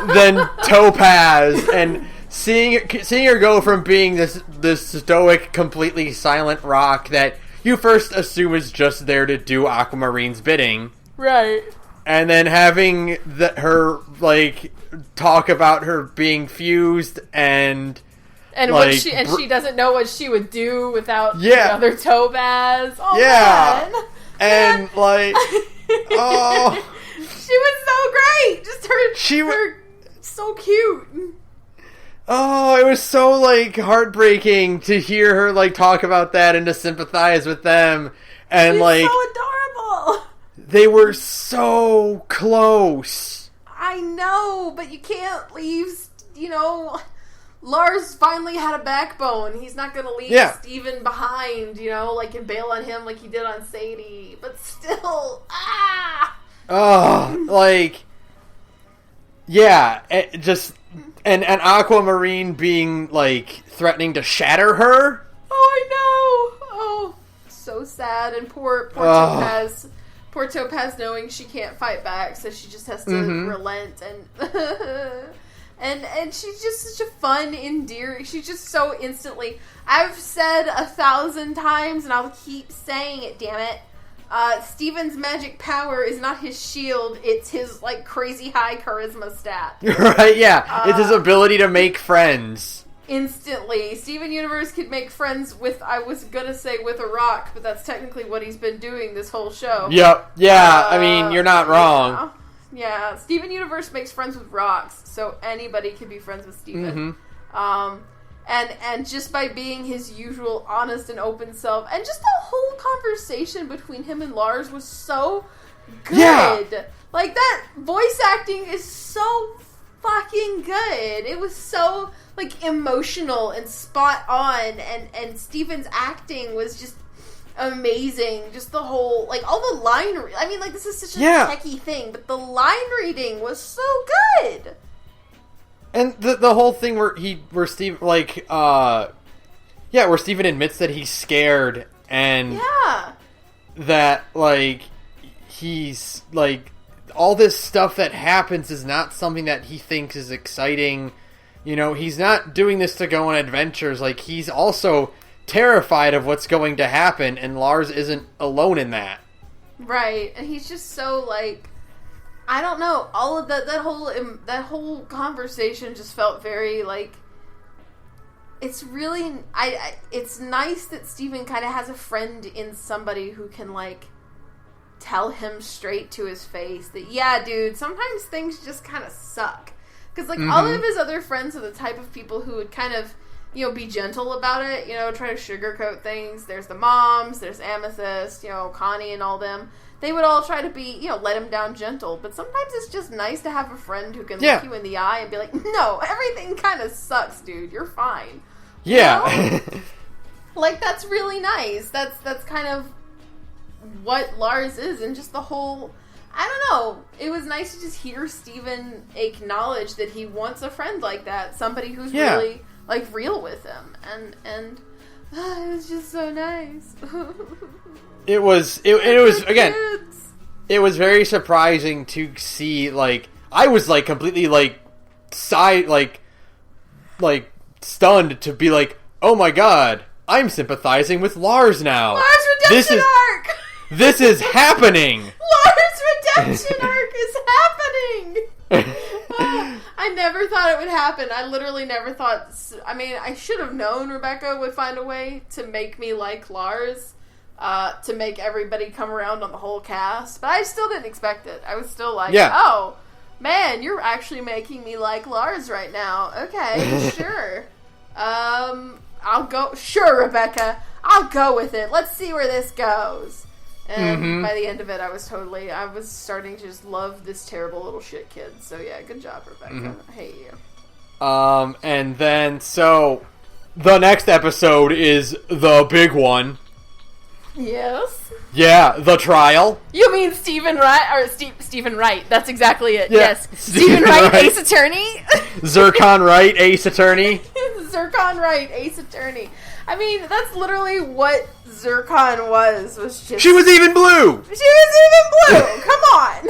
than Topaz, and seeing her go from being this stoic, completely silent rock that you first assume is just there to do Aquamarine's bidding. Right. And then having her, talk about her being fused and she doesn't know what she would do without the other Topaz. Oh, yeah. Man. And, oh. She was so great. Just her so cute. Oh, it was so, heartbreaking to hear her, talk about that and to sympathize with them. And, She's so adorable. They were so close. I know, but you can't leave, Lars finally had a backbone. He's not gonna leave Steven behind, you know, like, and bail on him like he did on Sadie. But still, Oh, like, yeah, and Aquamarine being, like, threatening to shatter her. Oh, I know. Oh, so sad. And poor Topaz. Poor Topaz knowing she can't fight back, so she just has to relent and she's just such a fun, endearing. She's just so instantly. I've said 1,000 times, and I'll keep saying it. Damn it! Steven's magic power is not his shield; it's his like crazy high charisma stat. Right? Yeah, it's his ability to make friends. Instantly, Steven Universe could make friends with, I was gonna say with a rock, but that's technically what he's been doing this whole show. Yep. Yeah, I mean, you're not wrong. Yeah, Steven Universe makes friends with rocks, so anybody can be friends with Steven. And just by being his usual honest and open self, and just the whole conversation between him and Lars was so good. Yeah. Like, that voice acting is so fucking good. It was so, like, emotional and spot on, and Steven's acting was just amazing. Just the whole, like, all the line I mean, like, this is such a techie thing, but the line reading was so good. And the whole thing where Steven, like, where Steven admits that he's scared, and that, like, he's, like, all this stuff that happens is not something that he thinks is exciting. You know, he's not doing this to go on adventures. Like, he's also terrified of what's going to happen, and Lars isn't alone in that. Right, and he's just so, like, I don't know, all of that whole conversation just felt very, like, it's really, it's nice that Steven kind of has a friend in somebody who can, like, tell him straight to his face that, yeah, dude, sometimes things just kind of suck. Because, like, all of his other friends are the type of people who would kind of, you know, be gentle about it, you know, try to sugarcoat things. There's the moms, there's Amethyst, you know, Connie and all them. They would all try to be, you know, let him down gentle. But sometimes it's just nice to have a friend who can look you in the eye and be like, no, everything kind of sucks, dude. You're fine. Yeah. You know? Like, that's really nice. That's kind of what Lars is, and just the whole, I don't know, it was nice to just hear Steven acknowledge that he wants a friend like that, somebody who's really, like, real with him, and it was just so nice. it was again, it was very surprising to see, like, I was, like, completely, like, stunned to be like, oh my god, I'm sympathizing with Lars now. Lars Redemption Arc! This is happening! Lars Redemption Arc is happening! I never thought it would happen. I literally never thought, I mean, I should have known Rebecca would find a way to make me like Lars, to make everybody come around on the whole cast, but I still didn't expect it. I was still like, oh, man, you're actually making me like Lars right now. Okay, sure. I'll go, sure, Rebecca, I'll go with it. Let's see where this goes. And by the end of it, I was starting to just love this terrible little shit kid. So yeah, good job, Rebecca. I hate you. And then, so, the next episode is the big one. Yes. Yeah, the trial. You mean Stephen Wright, or Stephen Wright, that's exactly it, yes. Stephen Wright, Ace Attorney. Zircon Wright, Ace Attorney. Zircon Wright, Ace Attorney. I mean, that's literally what Zircon was just... She was even blue! She was even blue! Come on!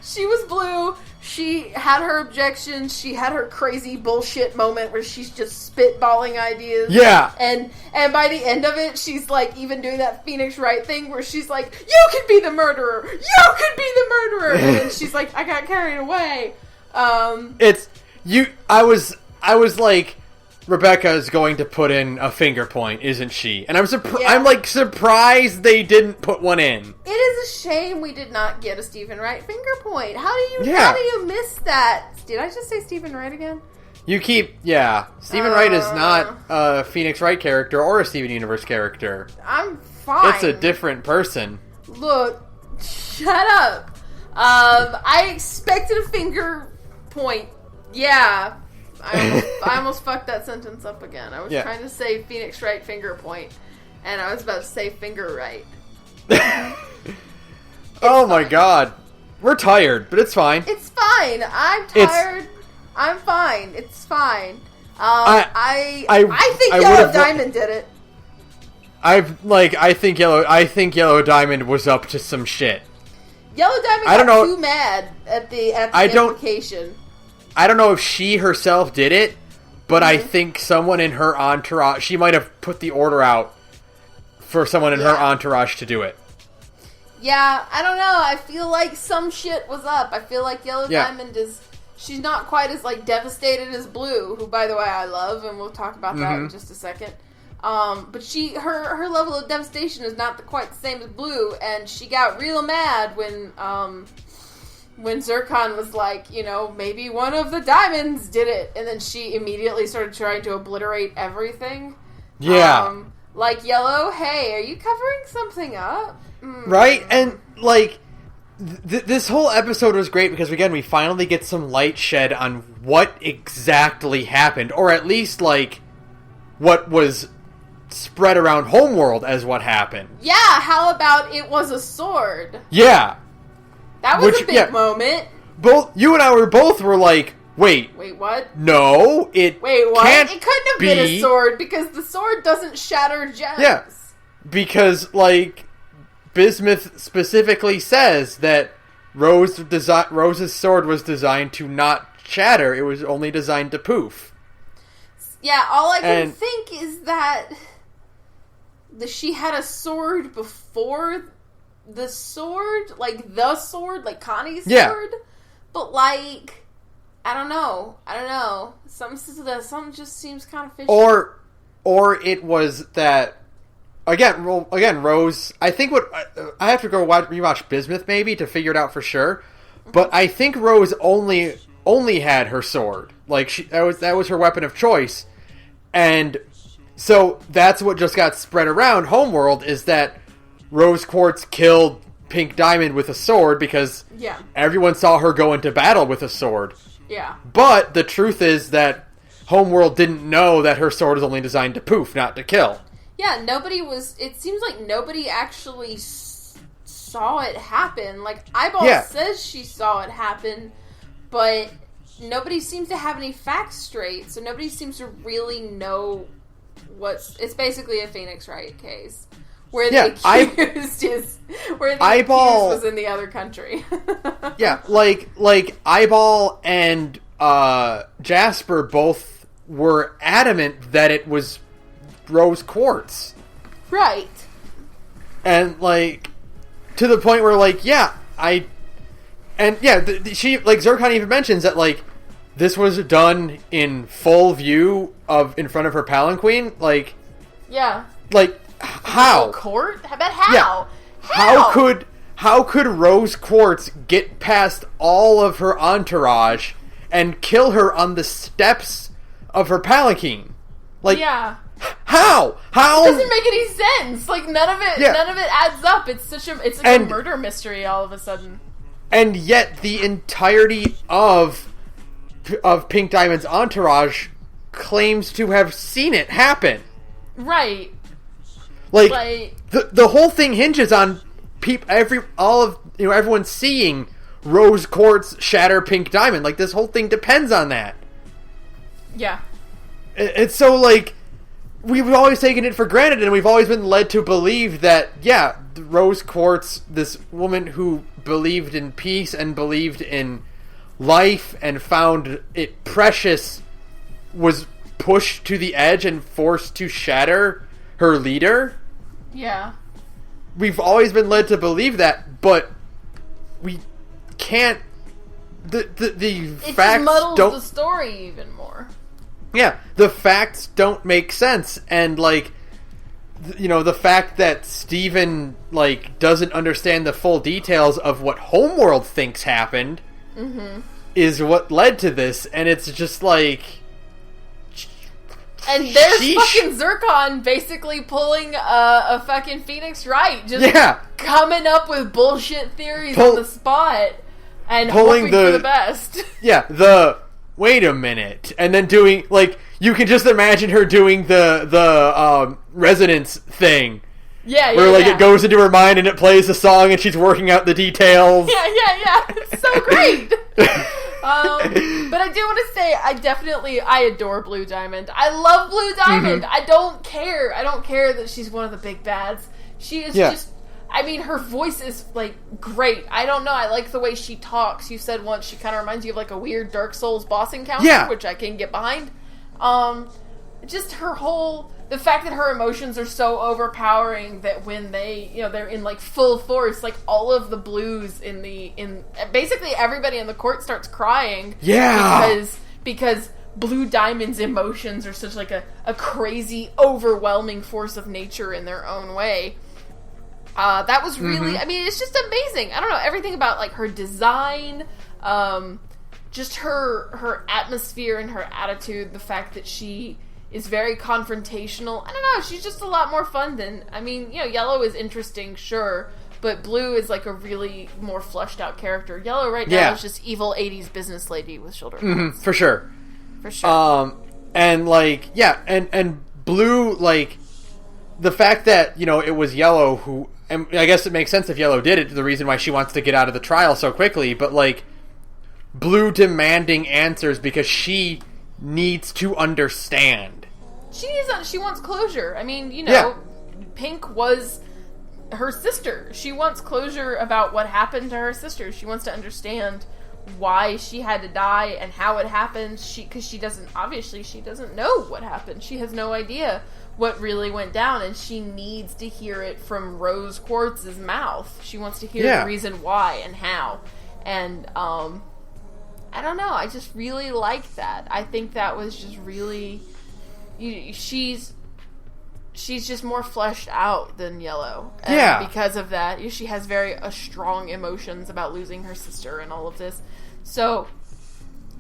She was blue. She had her objections. She had her crazy bullshit moment where she's just spitballing ideas. Yeah. And by the end of it, she's like even doing that Phoenix Wright thing where she's like, you could be the murderer! You could be the murderer! And then she's like, I got carried away. I was like, Rebecca is going to put in a finger point, isn't she? And I'm surprised they didn't put one in. It is a shame we did not get a Stephen Wright finger point. How do you miss that? Did I just say Stephen Wright again? Stephen Wright is not a Phoenix Wright character or a Steven Universe character. I'm fine. It's a different person. Look, shut up. I expected a finger point. Yeah. I almost fucked that sentence up again. I was trying to say Phoenix Wright finger point, and I was about to say finger right. Oh my god. We're tired, but it's fine. It's fine. I'm tired. I'm fine. It's fine. I think Yellow Diamond did it. I think Yellow Diamond was up to some shit. Yellow Diamond got too mad at the implication. I don't know if she herself did it, but I think someone in her entourage, she might have put the order out for someone in her entourage to do it. Yeah, I don't know. I feel like some shit was up. I feel like Yellow Diamond she's not quite as, devastated as Blue, who, by the way, I love, and we'll talk about that in just a second. But her level of devastation is not quite the same as Blue, and she got real mad when Zircon was like, maybe one of the diamonds did it, and then she immediately started trying to obliterate everything. Yeah. Yellow, hey, are you covering something up? Right? And, this whole episode was great because, again, we finally get some light shed on what exactly happened, or at least, what was spread around Homeworld as what happened. Yeah, how about it was a sword? Yeah. That was a big moment. You and I were like, wait, what? No, Wait, what? Can't it couldn't have been a sword because the sword doesn't shatter gems. Yeah, because Bismuth specifically says that Rose's sword was designed to not shatter; it was only designed to poof. Yeah, all I can think is that she had a sword before the sword, like Connie's sword, but I don't know. Something just seems kind of fishy. Or it was that again, Rose. I think I have to go rewatch Bismuth maybe to figure it out for sure. But I think Rose only had her sword. That was her weapon of choice, and so that's what just got spread around Homeworld is that Rose Quartz killed Pink Diamond with a sword because everyone saw her go into battle with a sword. Yeah. But the truth is that Homeworld didn't know that her sword is only designed to poof, not to kill. Yeah, it seems like nobody actually saw it happen. Eyeball says she saw it happen, but nobody seems to have any facts straight, so nobody seems to really know it's basically a Phoenix Wright case. Where the accused was in the other country. Yeah, Eyeball and Jasper both were adamant that it was Rose Quartz. Right. And, to the point where, Zircon even mentions that, this was done in full view in front of her palanquin. Yeah. How? Court? But how? Yeah. How could Rose Quartz get past all of her entourage and kill her on the steps of her palanquin? How? How? It doesn't make any sense. None of it adds up. It's a murder mystery all of a sudden. And yet the entirety of Pink Diamond's entourage claims to have seen it happen. Right. The whole thing hinges on everyone seeing Rose Quartz shatter Pink Diamond. This whole thing depends on that. Yeah. It's so we've always taken it for granted, and we've always been led to believe that Rose Quartz, this woman who believed in peace and believed in life and found it precious, was pushed to the edge and forced to shatter her leader. Yeah. We've always been led to believe that, but we can't. The facts muddles don't. The story even more. Yeah, the facts don't make sense, and the fact that Steven doesn't understand the full details of what Homeworld thinks happened is what led to this, and it's just and there's fucking Zircon basically pulling a fucking Phoenix Wright, just coming up with bullshit theories on the spot and hoping for the best. Yeah, wait a minute, and then doing, like, you can just imagine her doing the resonance thing. Yeah, where, like, it goes into her mind and it plays the song and she's working out the details. Yeah. It's so great. But I do want to say, I adore Blue Diamond. I love Blue Diamond. I don't care that she's one of the big bads. She is just, I mean, her voice is, like, great. I don't know, I like the way she talks. You said once she kind of reminds you of, like, a weird Dark Souls boss encounter, which I can get behind. Just her whole... The fact that her emotions are so overpowering that when they, they're in, like, full force, like, all of the blues basically everybody in the court starts crying. Yeah! Because Blue Diamond's emotions are such, like, a crazy, overwhelming force of nature in their own way. That was really, I mean, it's just amazing. I don't know, everything about, like, her design, just her atmosphere and her attitude, the fact that she is very confrontational. I don't know, she's just a lot more fun than, I mean, Yellow is interesting, sure, but Blue is, like, a really more fleshed out character. Yellow right now is just evil 80s business lady with shoulder pads. For sure. And, like, and Blue, like, the fact that, it was Yellow who, and I guess it makes sense if Yellow did it, the reason why she wants to get out of the trial so quickly, but, like, Blue demanding answers because she needs to understand. She wants closure. I mean, Pink was her sister. She wants closure about what happened to her sister. She wants to understand why she had to die and how it happened. Because she doesn't know what happened. She has no idea what really went down, and she needs to hear it from Rose Quartz's mouth. She wants to hear the reason why and how. And, I don't know, I just really like that. I think that was just really... She's just more fleshed out than Yellow. And because of that, she has very strong emotions about losing her sister and all of this. So,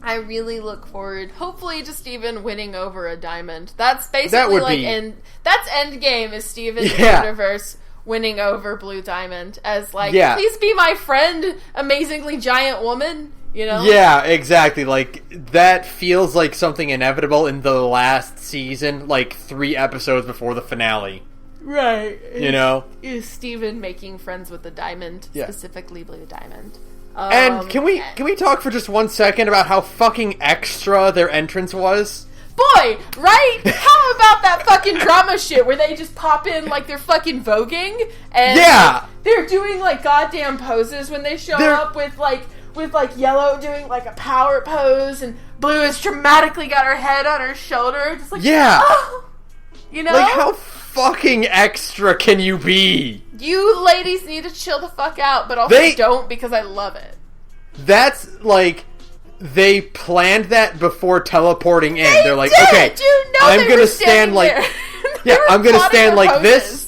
I really look forward, hopefully, to Steven winning over a diamond. That's basically that's Endgame, is Steven in the universe winning over Blue Diamond. As, like, please be my friend, amazingly giant woman. Yeah, exactly. Like, that feels like something inevitable in the last season, like 3 episodes before the finale. Right. Is Steven making friends with the diamond, specifically Blue Diamond. And can we talk for just 1 second about how fucking extra their entrance was? Boy, right? How about that fucking drama shit where they just pop in like they're fucking voguing? And they're doing, like, goddamn poses when they show up with Yellow doing, like, a power pose, and Blue has dramatically got her head on her shoulder, just like, like, how fucking extra can you be? You ladies need to chill the fuck out, but also don't, because I love it. That's, like, they planned that before teleporting in. They're like, okay, I'm gonna stand like, I'm gonna stand like this.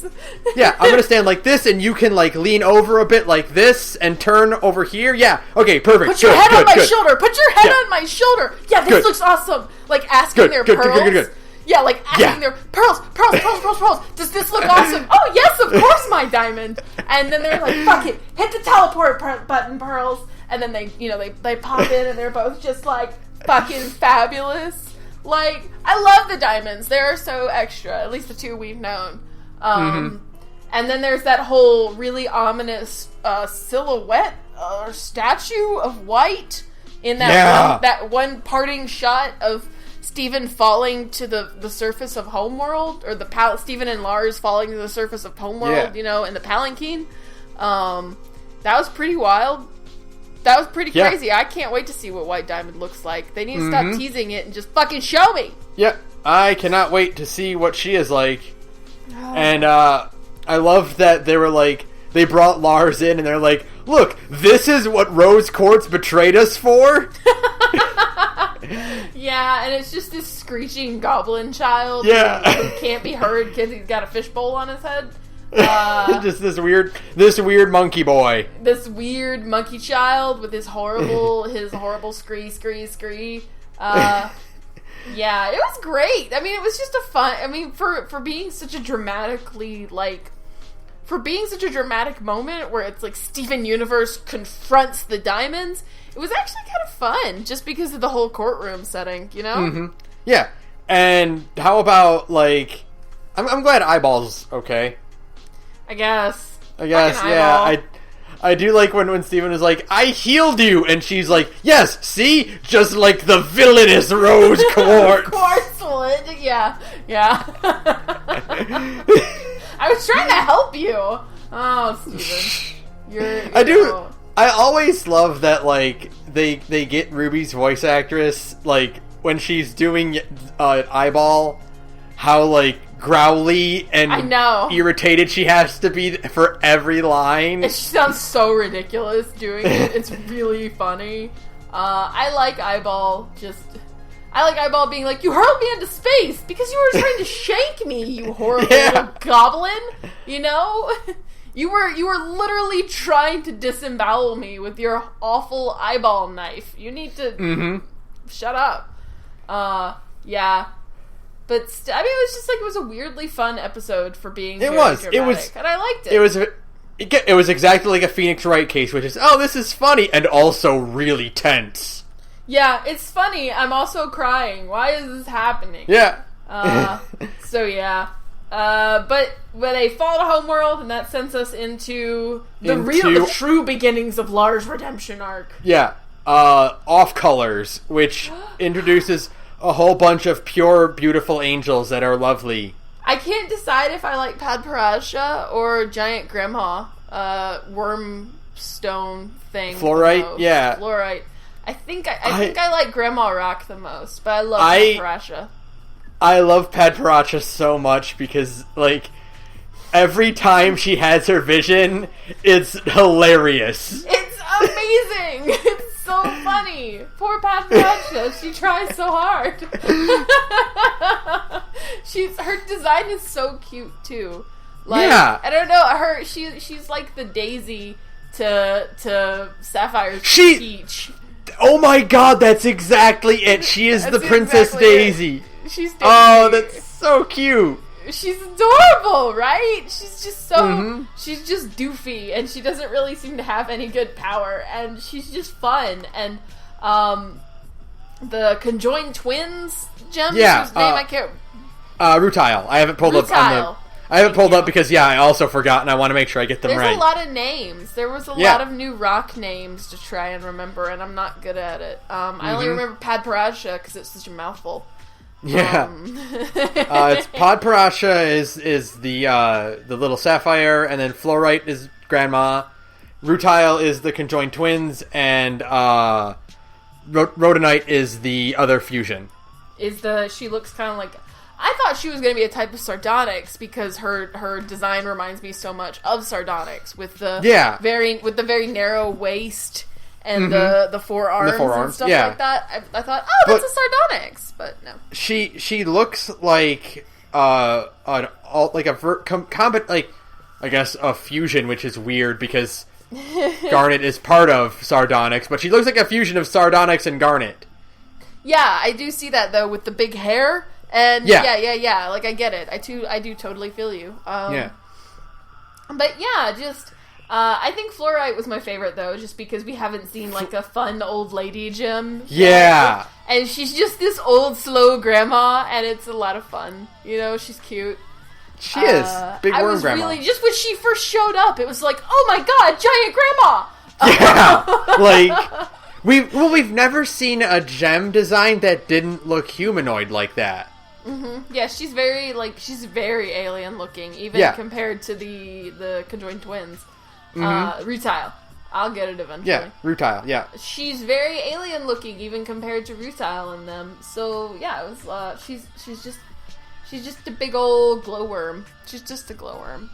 Yeah, I'm gonna stand like this, and you can, like, lean over a bit like this, and turn over here. Yeah, okay, perfect. Put your head on my shoulder. Put your head on my shoulder. Yeah, this looks awesome. Like, asking their pearls. Good. Yeah, like, asking their pearls. Does this look awesome? Oh, yes, of course, my diamond. And then they're like, fuck it. Hit the teleport button, pearls. And then they, they pop in, and they're both just, like, fucking fabulous. Like, I love the diamonds. They're so extra. At least the 2 we've known. And then there's that whole really ominous silhouette statue of white in that one parting shot of Steven falling to the surface of Homeworld, or Steven and Lars falling to the surface of Homeworld, in the Palanquin. That was pretty wild. That was pretty crazy. I can't wait to see what White Diamond looks like. They need to stop teasing it and just fucking show me. Yeah, I cannot wait to see what she is like. And I love that they were like, they brought Lars in and they're like, look, this is what Rose Quartz betrayed us for? Yeah, and it's just this screeching goblin child who can't be heard because he's got a fishbowl on his head. Just this weird monkey boy. This weird monkey child with his horrible scree. Yeah, it was great. I mean, it was just for being such a dramatically, like, for being such a dramatic moment where it's like Steven Universe confronts the Diamonds, it was actually kind of fun just because of the whole courtroom setting, you know? Mm-hmm. Yeah. And how about, like, I'm glad Eyeball's okay. I guess, yeah. I do like when Steven is like, I healed you! And she's like, yes, see? Just like the villainous rose quartz. Quartz wood, yeah. I was trying to help you. Oh, Steven. I always love that, like, they get Ruby's voice actress, like, when she's doing Eyeball, how, like, growly and irritated she has to be for every line. And she sounds so ridiculous doing it. It's really funny. I like Eyeball being like, you hurled me into space because you were trying to shank me, you horrible little goblin. You know? You were literally trying to disembowel me with your awful eyeball knife. You need to shut up. Yeah. But, I mean, it was just like, it was a weirdly fun episode for being very dramatic. And I liked it. It was exactly like a Phoenix Wright case, which is, oh, this is funny, and also really tense. Yeah, it's funny. I'm also crying. Why is this happening? Yeah. So, yeah. But when they fall to Homeworld, and that sends us into the true beginnings of Lars' redemption arc. Yeah. Off Colors, which introduces a whole bunch of pure, beautiful angels that are lovely. I can't decide if I like Padparasha or Giant Grandma, worm stone thing. Fluorite? Yeah. Fluorite. I think I like Grandma Rock the most, but I love Padparasha. I love Padparasha so much because, like, every time she has her vision, it's hilarious. It's amazing! It's so funny. Poor Padparasha. She tries so hard. Her design is so cute too. Like, yeah. I don't know. She's like the Daisy to Sapphire's Peach. Oh my god, that's exactly it. She is the Princess Daisy. She's Daisy. Oh, that's so cute. She's adorable, right? She's just so... She's just doofy, and she doesn't really seem to have any good power, and she's just fun. And the conjoined twins gem, whose name I can't... Rutile. I haven't pulled up on the... I haven't pulled up because, I also forgot, and I want to make sure I get them right. There's a lot of names. There was a lot of new rock names to try and remember, and I'm not good at it. I only remember Padparasha because it's such a mouthful. Yeah. It's Padparasha is the little Sapphire, and then Fluorite is Grandma. Rutile is the conjoined twins, and Rhodonite is the other fusion. She looks kind of like... I thought she was going to be a type of Sardonyx because her design reminds me so much of Sardonyx with the very narrow waist and the forearms and stuff like that. I thought, that's a Sardonyx, but no. She looks like I guess a fusion, which is weird because Garnet is part of Sardonyx, but she looks like a fusion of Sardonyx and Garnet. Yeah, I do see that though with the big hair. And yeah. Like I get it. I do totally feel you. But yeah, just I think Fluorite was my favorite though, just because we haven't seen like a fun old lady gym. Yeah. And she's just this old slow grandma, and it's a lot of fun. You know, she's cute. She is big worm grandma. Really just when she first showed up, it was like, oh my god, giant grandma. Yeah, like we've never seen a gem design that didn't look humanoid like that. Mm-hmm. Yeah, she's very alien looking, even compared to the conjoined twins. Rutile. I'll get it eventually. Yeah, Rutile, yeah. She's very alien looking, even compared to Rutile in them. So, yeah, it was, she's just a big old glowworm. She's just a glowworm.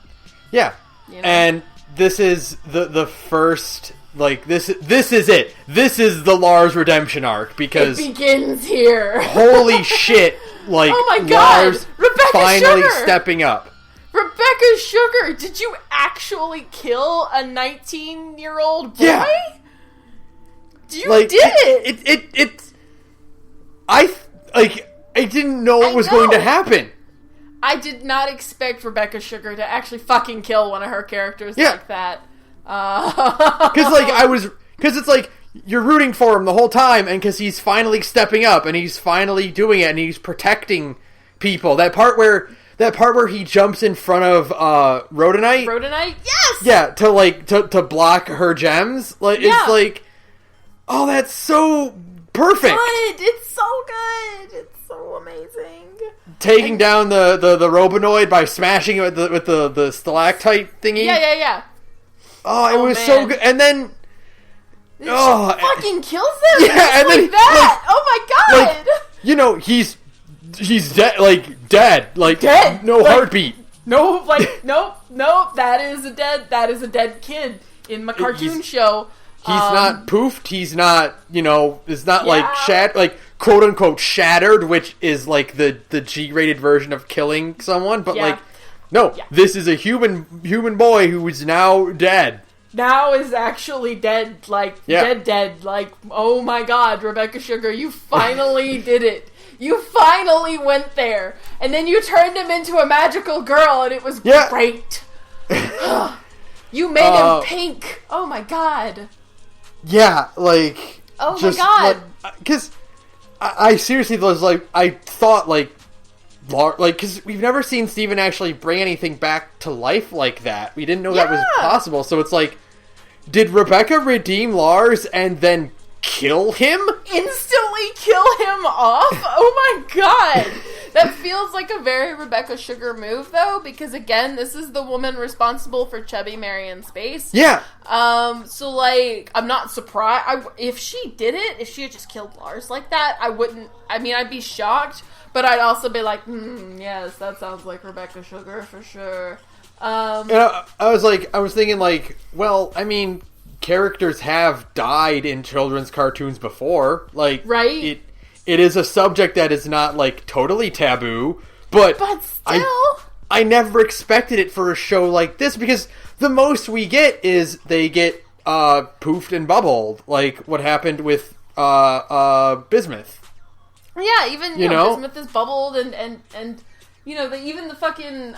Yeah. You know? And this is the first... Like, this is it. This is the Lars redemption arc, because... It begins here. Holy shit. Like, oh my god. Lars Rebecca finally Sugar. Stepping up. Rebecca Sugar, did you actually kill a 19-year-old boy? Yeah. You did it. I didn't know it was going to happen. I did not expect Rebecca Sugar to actually fucking kill one of her characters like that. Because it's like, you're rooting for him the whole time, and because he's finally stepping up, and he's finally doing it, and he's protecting people. That part where he jumps in front of Rhodonite. Rhodonite? Yes! Yeah, to block her gems. It's like, oh, that's so perfect. Good. It's so good. It's so amazing. Taking down the Robonoid by smashing it with the stalactite thingy. Yeah. Oh, it was so good. And then... She fucking kills him? Yeah, and then... that! Oh my god! He's dead, dead. Dead! No heartbeat. No, nope, that is a dead kid in my cartoon show. He's not poofed, he's not, it's not quote-unquote shattered, which is the G-rated version of killing someone, but this is a human boy who is now dead. Now is actually dead, dead. Oh my god, Rebecca Sugar, you finally did it. You finally went there. And then you turned him into a magical girl, and it was great. You made him pink. Oh my god. Yeah, oh my god. Because I seriously was I thought, because we've never seen Steven actually bring anything back to life like that. We didn't know that was possible. So it's did Rebecca redeem Lars and then kill him? Instantly kill him off? Oh my god! That feels like a very Rebecca Sugar move, though, because again, this is the woman responsible for Chubby Mary in space. Yeah. So I'm not surprised. If she did it, if she had just killed Lars like that, I'd be shocked, but I'd also be like, yes, that sounds like Rebecca Sugar for sure. I was thinking, characters have died in children's cartoons before. Right? It is a subject that is not, totally taboo, but still... I never expected it for a show like this, because the most we get is they get, poofed and bubbled, like what happened with, Bismuth. Yeah, even, Bismuth is bubbled, and even the fucking,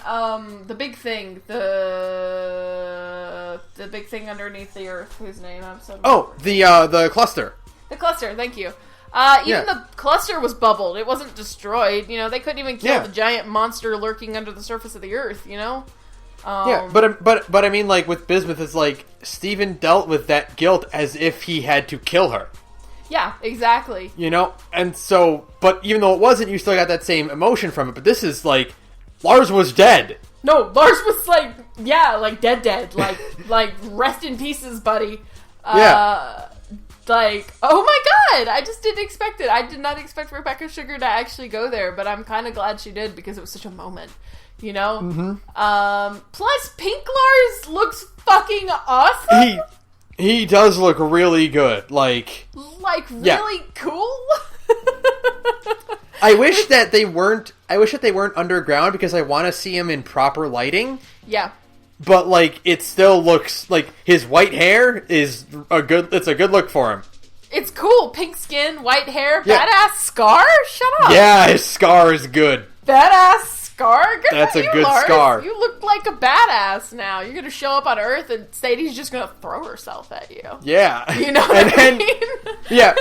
the big thing, the big thing underneath the earth, whose name I'm so... Oh, the cluster. The cluster, thank you. The cluster was bubbled. It wasn't destroyed. They couldn't even kill the giant monster lurking under the surface of the earth, but I mean, with Bismuth, it's Steven dealt with that guilt as if he had to kill her. Yeah, exactly. And so, but even though it wasn't, you still got that same emotion from it. But this is Lars was dead. No, Lars was dead. Rest in pieces, buddy. Oh my god! I just didn't expect it. I did not expect Rebecca Sugar to actually go there, but I'm kind of glad she did, because it was such a moment, Mm-hmm. Plus, Pink Lars looks fucking awesome! He does look really good, really cool? I wish that they weren't underground, because I want to see him in proper lighting. Yeah. But, it still looks his white hair it's a good look for him. It's cool. Pink skin, white hair, badass scar? Shut up. Yeah, his scar is good. Badass scar? That's a good Lars. scar. You look like a badass now. You're gonna show up on Earth and Sadie's just gonna throw herself at you. Yeah. You know what I mean? Yeah,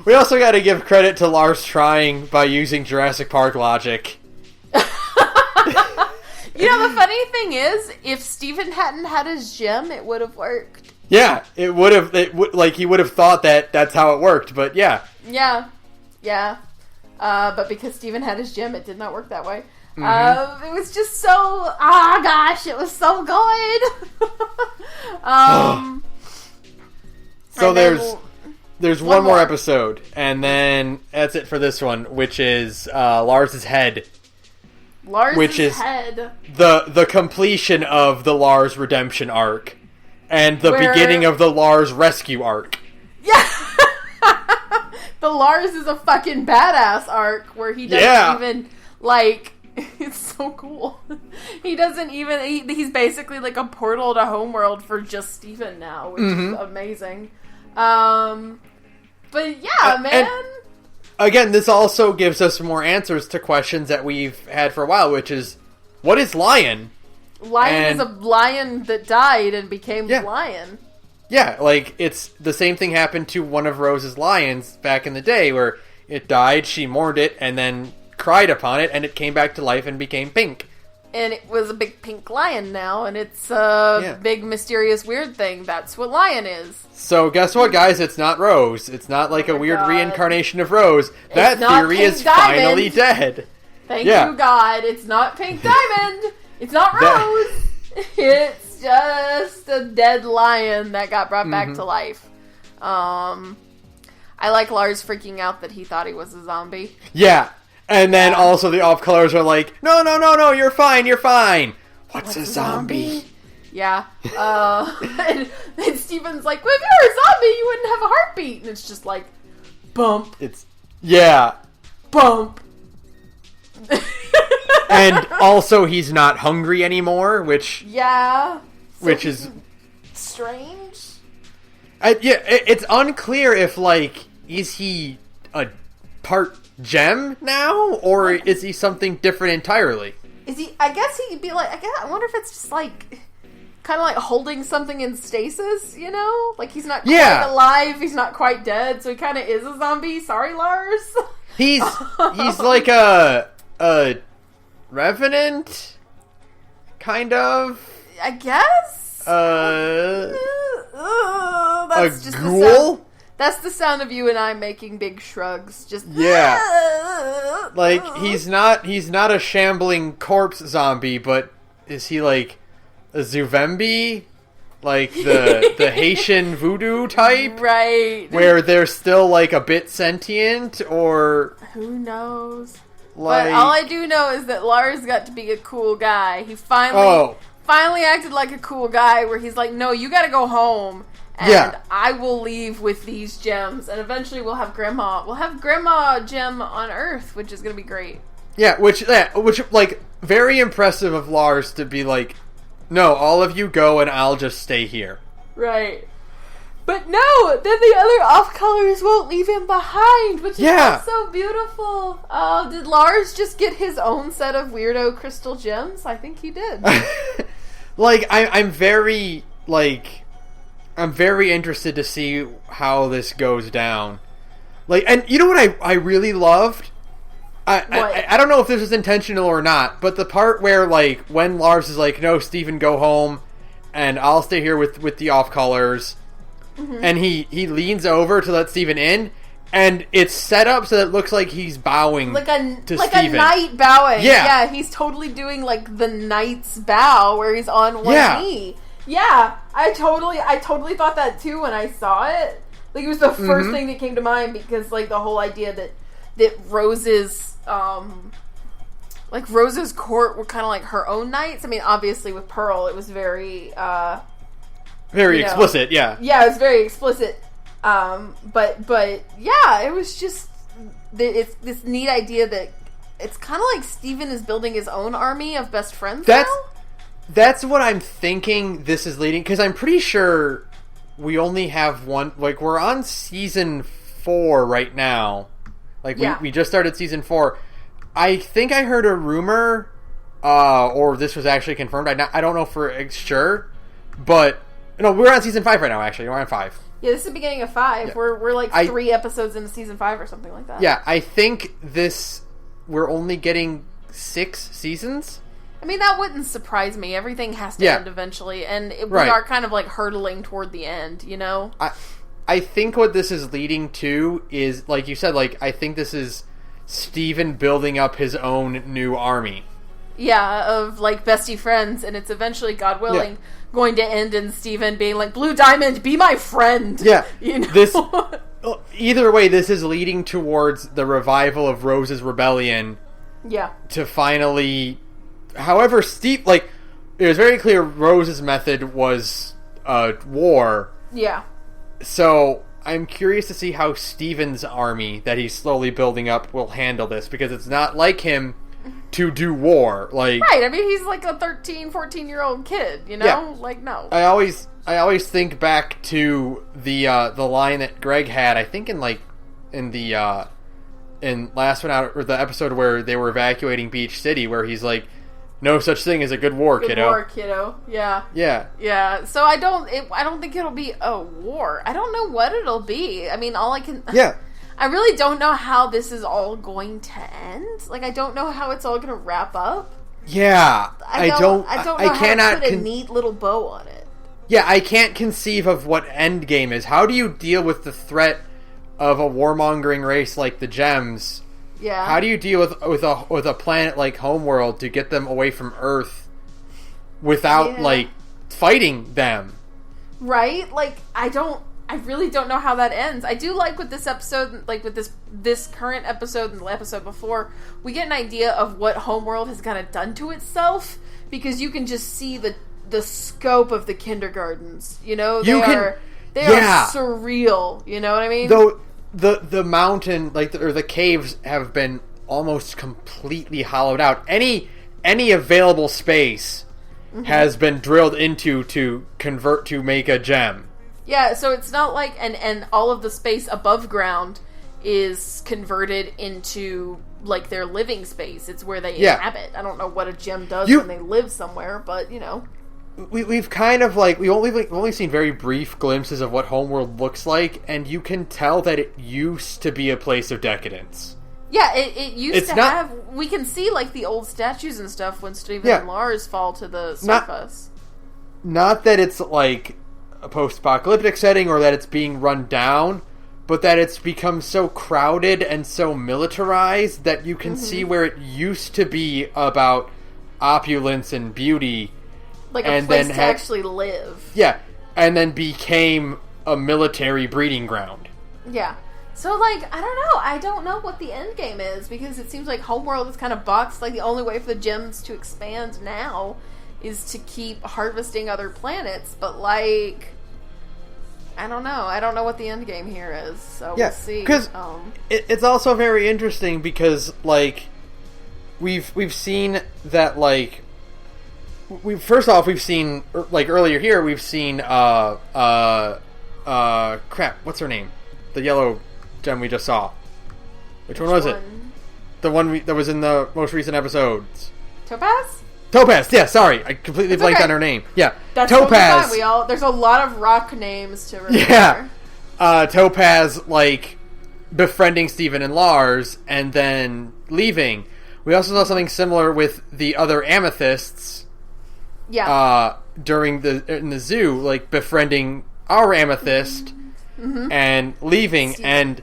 we also gotta give credit to Lars trying by using Jurassic Park logic. The funny thing is, if Steven hadn't had his gem, it would have worked. Yeah, it would have. He would have thought that that's how it worked. But yeah. Yeah. But because Steven had his gem, it did not work that way. Mm-hmm. It was just so. Ah, gosh, it was so good. So there's one more episode, and then that's it for this one, which is Lars's head. Which is head. The completion of the Lars redemption arc. And the beginning of the Lars rescue arc. Yeah! The Lars is a fucking badass arc where he doesn't even, it's so cool. He doesn't even, he's basically a portal to Homeworld for just Steven now, which is amazing. But yeah, man. again, this also gives us more answers to questions that we've had for a while, which is, what is lion? Lion is a lion that died and became lion. Yeah, like, it's the same thing happened to one of Rose's lions back in the day, where it died, she mourned it, and then cried upon it, and it came back to life and became pink. And it was a big pink lion now, and it's a big, mysterious, weird thing. That's what lion is. So, guess what, guys? It's not Rose. It's not like a weird reincarnation of Rose. That theory is finally dead. Thank you, God. It's not Pink Diamond. It's not Rose. It's just a dead lion that got brought back to life. I like Lars freaking out that he thought he was a zombie. Yeah. And then also the off-colors are like, no, you're fine. What's a zombie? Yeah. And Steven's like, well, if you were a zombie, you wouldn't have a heartbeat. And it's just like, bump. Bump. And also he's not hungry anymore, which... Yeah. Which is... strange. It's unclear if, like, is he a part gem now, or is he something different entirely? Is he? I guess he'd be like. I wonder if it's just like, kind of like holding something in stasis. You know, like he's not quite alive. He's not quite dead, so he kind of is a zombie. Sorry, Lars. He's like a revenant, kind of. I guess. That's a just ghoul. That's the sound of you and I making big shrugs. Just like he's not a shambling corpse zombie, but is he like a Zuvembi, like the Haitian voodoo type, right? Where they're still like a bit sentient, or who knows? But all I do know is that Lars got to be a cool guy. He finally acted like a cool guy, where he's like, "No, you got to go home." And I will leave with these gems, and eventually we'll have Grandma Gem on Earth, which is going to be great. Yeah, which like very impressive of Lars to be like, no, all of you go and I'll just stay here. Right. But no, then the other off-colors won't leave him behind, which is so beautiful. Did Lars just get his own set of weirdo crystal gems? I think he did. Like, I'm very interested to see how this goes down. Like, and you know what I really loved? I don't know if this was intentional or not, but the part where, like, when Lars is like, no, Steven, go home, and I'll stay here with the off-colors, and he leans over to let Steven in, and it's set up so that it looks like he's bowing to Steven. Like a knight bowing. Yeah, he's totally doing, like, the knight's bow, where he's on one knee. Yeah, I totally thought that too when I saw it. Like, it was the first thing that came to mind, because, like, the whole idea that Rose's Rose's court were kind of like her own knights. I mean, obviously with Pearl, it was very explicit. Yeah, it was very explicit. But yeah, it was just it's this neat idea that it's kind of like Steven is building his own army of best friends now. That's what I'm thinking this is leading, because I'm pretty sure we only have one, like, we're on season 4 right now. Like, we just started season 4. I think I heard a rumor, or this was actually confirmed, I don't know for sure, but, no, we're on season 5 right now, actually. We're on 5. Yeah, this is the beginning of 5. Yeah. We're like 3 episodes into season 5 or something like that. Yeah, I think we're only getting 6 seasons. I mean, that wouldn't surprise me. Everything has to end eventually, and we are kind of like hurtling toward the end, you know? I think what this is leading to is, like you said, like, I think this is Steven building up his own new army. Yeah, of, like, bestie friends, and it's eventually, God willing, going to end in Steven being like, Blue Diamond, be my friend! Yeah, you know? Either way, this is leading towards the revival of Rose's rebellion. Yeah. To finally... However, it was very clear Rose's method was war. Yeah. So, I'm curious to see how Steven's army that he's slowly building up will handle this, because it's not like him to do war. Like, right, I mean, he's like a 13, 14-year-old kid, you know? Yeah. Like, no. I always think back to the line that Greg had, I think in the in last one out, or the episode where they were evacuating Beach City, where he's like, "No such thing as a good war, kiddo." Good war, kiddo. Yeah. Yeah. Yeah. So I don't think it'll be a war. I don't know what it'll be. I mean, Yeah. I really don't know how this is all going to end. Like, I don't know how it's all going to wrap up. Yeah. I don't know how to put a neat little bow on it. Yeah, I can't conceive of what endgame is. How do you deal with the threat of a warmongering race like the Gems? Yeah. How do you deal with a planet like Homeworld to get them away from Earth without like fighting them? Right? Like, I really don't know how that ends. I do like with this episode, like with this current episode and the episode before, we get an idea of what Homeworld has kind of done to itself, because you can just see the scope of the kindergartens. You know, they are surreal. You know what I mean? Though the mountain, or the caves, have been almost completely hollowed out. Any available space has been drilled into to convert to make a gem. Yeah, so it's not like and all of the space above ground is converted into like their living space. It's where they inhabit. I don't know what a gem does when they live somewhere, but you know. We've kind of we've only seen very brief glimpses of what Homeworld looks like, and you can tell that it used to be a place of decadence. Yeah, it used to have. We can see like the old statues and stuff when Steven and Lars fall to the surface. Not that it's like a post-apocalyptic setting or that it's being run down, but that it's become so crowded and so militarized that you can see where it used to be about opulence and beauty. Like a place to actually live. Yeah, and then became a military breeding ground. Yeah. So, like, I don't know what the end game is, because it seems like Homeworld is kind of boxed. Like, the only way for the gems to expand now is to keep harvesting other planets, but, like, I don't know. I don't know what the end game here is, so we'll see. Because it's also very interesting because, like, we've seen that, like, we've seen, like, earlier here, we've seen, crap, what's her name? The yellow gem we just saw. Which one was it? The one that was in the most recent episodes. Topaz, yeah, sorry. I completely blanked on her name. Yeah, that's Topaz. Totally fine. There's a lot of rock names to remember. Yeah. Topaz, like, befriending Steven and Lars and then leaving. We also saw something similar with the other amethysts. Yeah. In the zoo, like, befriending our amethyst and leaving. Steven. And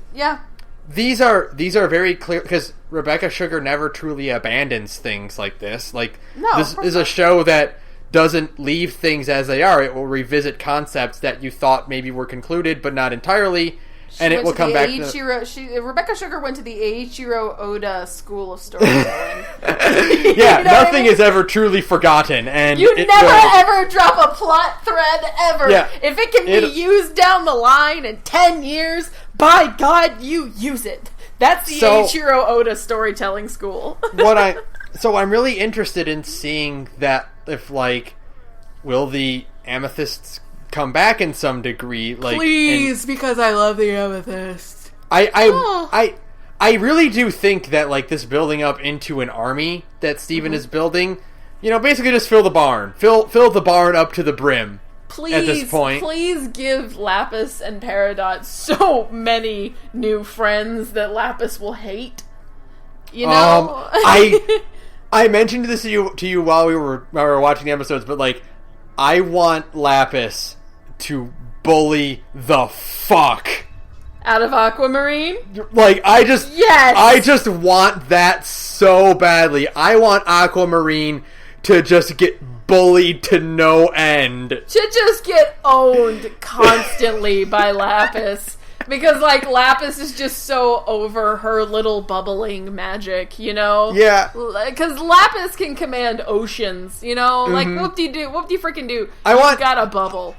these are very clear, because Rebecca Sugar never truly abandons things like this. Like, this is a show that doesn't leave things as they are. It will revisit concepts that you thought maybe were concluded, but not entirely. And it will come back to... Rebecca Sugar went to the Eiichiro Oda School of Storytelling. Yeah, nothing is ever truly forgotten. And you never ever drop a plot thread, ever. Yeah, if it can be used down the line in 10 years, by God, you use it. That's the Eiichiro Oda Storytelling School. So I'm really interested in seeing that, if, like, will the amethysts come back in some degree, like, please, because I love the amethyst. I really do think that, like, this building up into an army that Steven is building, you know, basically just fill the barn, fill the barn up to the brim. Please, at this point, please give Lapis and Peridot so many new friends that Lapis will hate. You know, I mentioned this to you while we were watching the episodes, but, like, I want Lapis to bully the fuck out of Aquamarine. Like, I just want that so badly. I want Aquamarine to just get bullied to no end. To just get owned constantly by Lapis. Because, like, Lapis is just so over her little bubbling magic, you know? Yeah. Because Lapis can command oceans, you know? Like, whoop-de-freaking-do. She's got a bubble.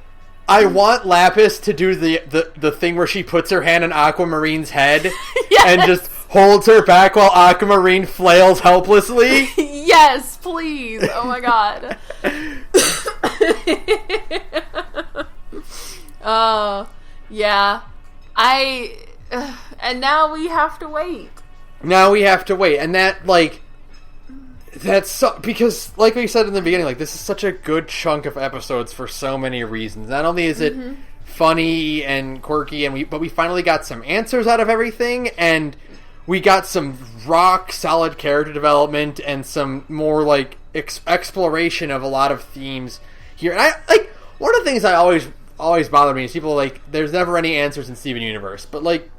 I want Lapis to do the thing where she puts her hand on Aquamarine's head and just holds her back while Aquamarine flails helplessly. Yes, please. Oh, my God. Yeah. And now we have to wait. now we have to wait. And that, like, that's so, because, like we said in the beginning, like, this is such a good chunk of episodes for so many reasons. Not only is it funny and quirky, but we finally got some answers out of everything, and we got some rock solid character development and some more, like, exploration of a lot of themes here. And I, like, one of the things that always bothered me is people like, there's never any answers in Steven Universe, but, like,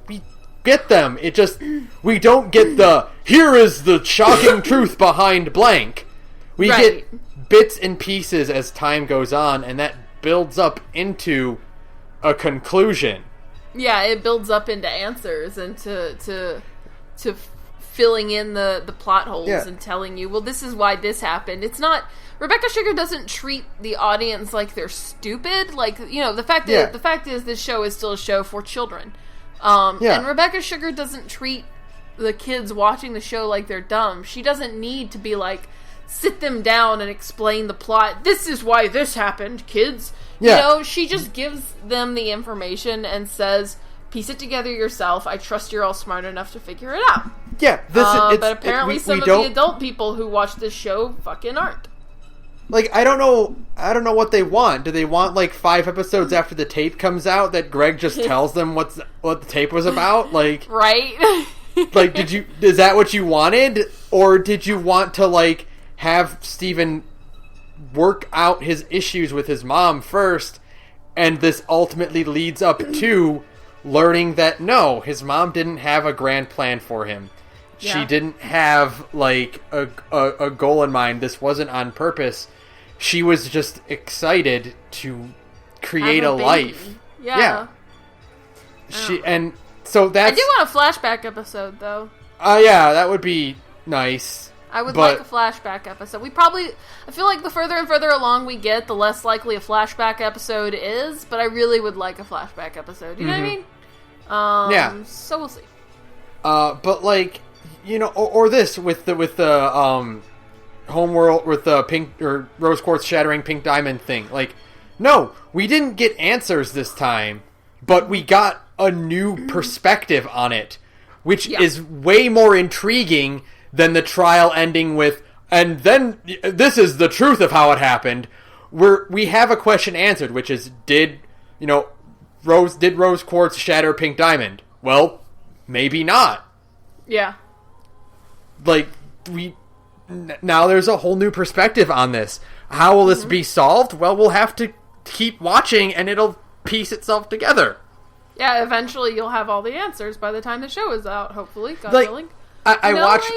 we get them. It just, we don't get the, here is the shocking truth behind blank. We get bits and pieces as time goes on, and that builds up into a conclusion. Yeah, it builds up into answers and to filling in the plot holes and telling you, well, this is why this happened. It's not, Rebecca Sugar doesn't treat the audience like they're stupid. Like, you know, the fact is this show is still a show for children. And Rebecca Sugar doesn't treat the kids watching the show like they're dumb. She doesn't need to be like, sit them down and explain the plot. This is why this happened, kids. Yeah. You know, she just gives them the information and says, piece it together yourself. I trust you're all smart enough to figure it out. Yeah. But apparently some of the adult people who watch this show fucking aren't. Like, I don't know what they want. Do they want, like, 5 episodes after the tape comes out that Greg just tells them what the tape was about? Like, right? Like, is that what you wanted? Or did you want to, like, have Steven work out his issues with his mom first, and this ultimately leads up to learning that, no, his mom didn't have a grand plan for him. Yeah. She didn't have, like, a goal in mind. This wasn't on purpose. She was just excited to create a life. Yeah. And so that's... I do want a flashback episode, though. Yeah, that would be nice. I would like a flashback episode. I feel like the further and further along we get, the less likely a flashback episode is, but I really would like a flashback episode. You know what I mean? Yeah. So we'll see. But, like, you know, or this with the Homeworld, with the pink, or Rose Quartz shattering pink diamond thing. Like, no, we didn't get answers this time, but we got a new perspective on it, which is way more intriguing than the trial ending with, and then this is the truth of how it happened. We have a question answered, which is, did Rose Quartz shatter pink diamond? Well, maybe not. Yeah. Like, now there's a whole new perspective on this. How will this be solved? Well, we'll have to keep watching, and it'll piece itself together. Yeah, eventually you'll have all the answers by the time the show is out, hopefully, God willing. I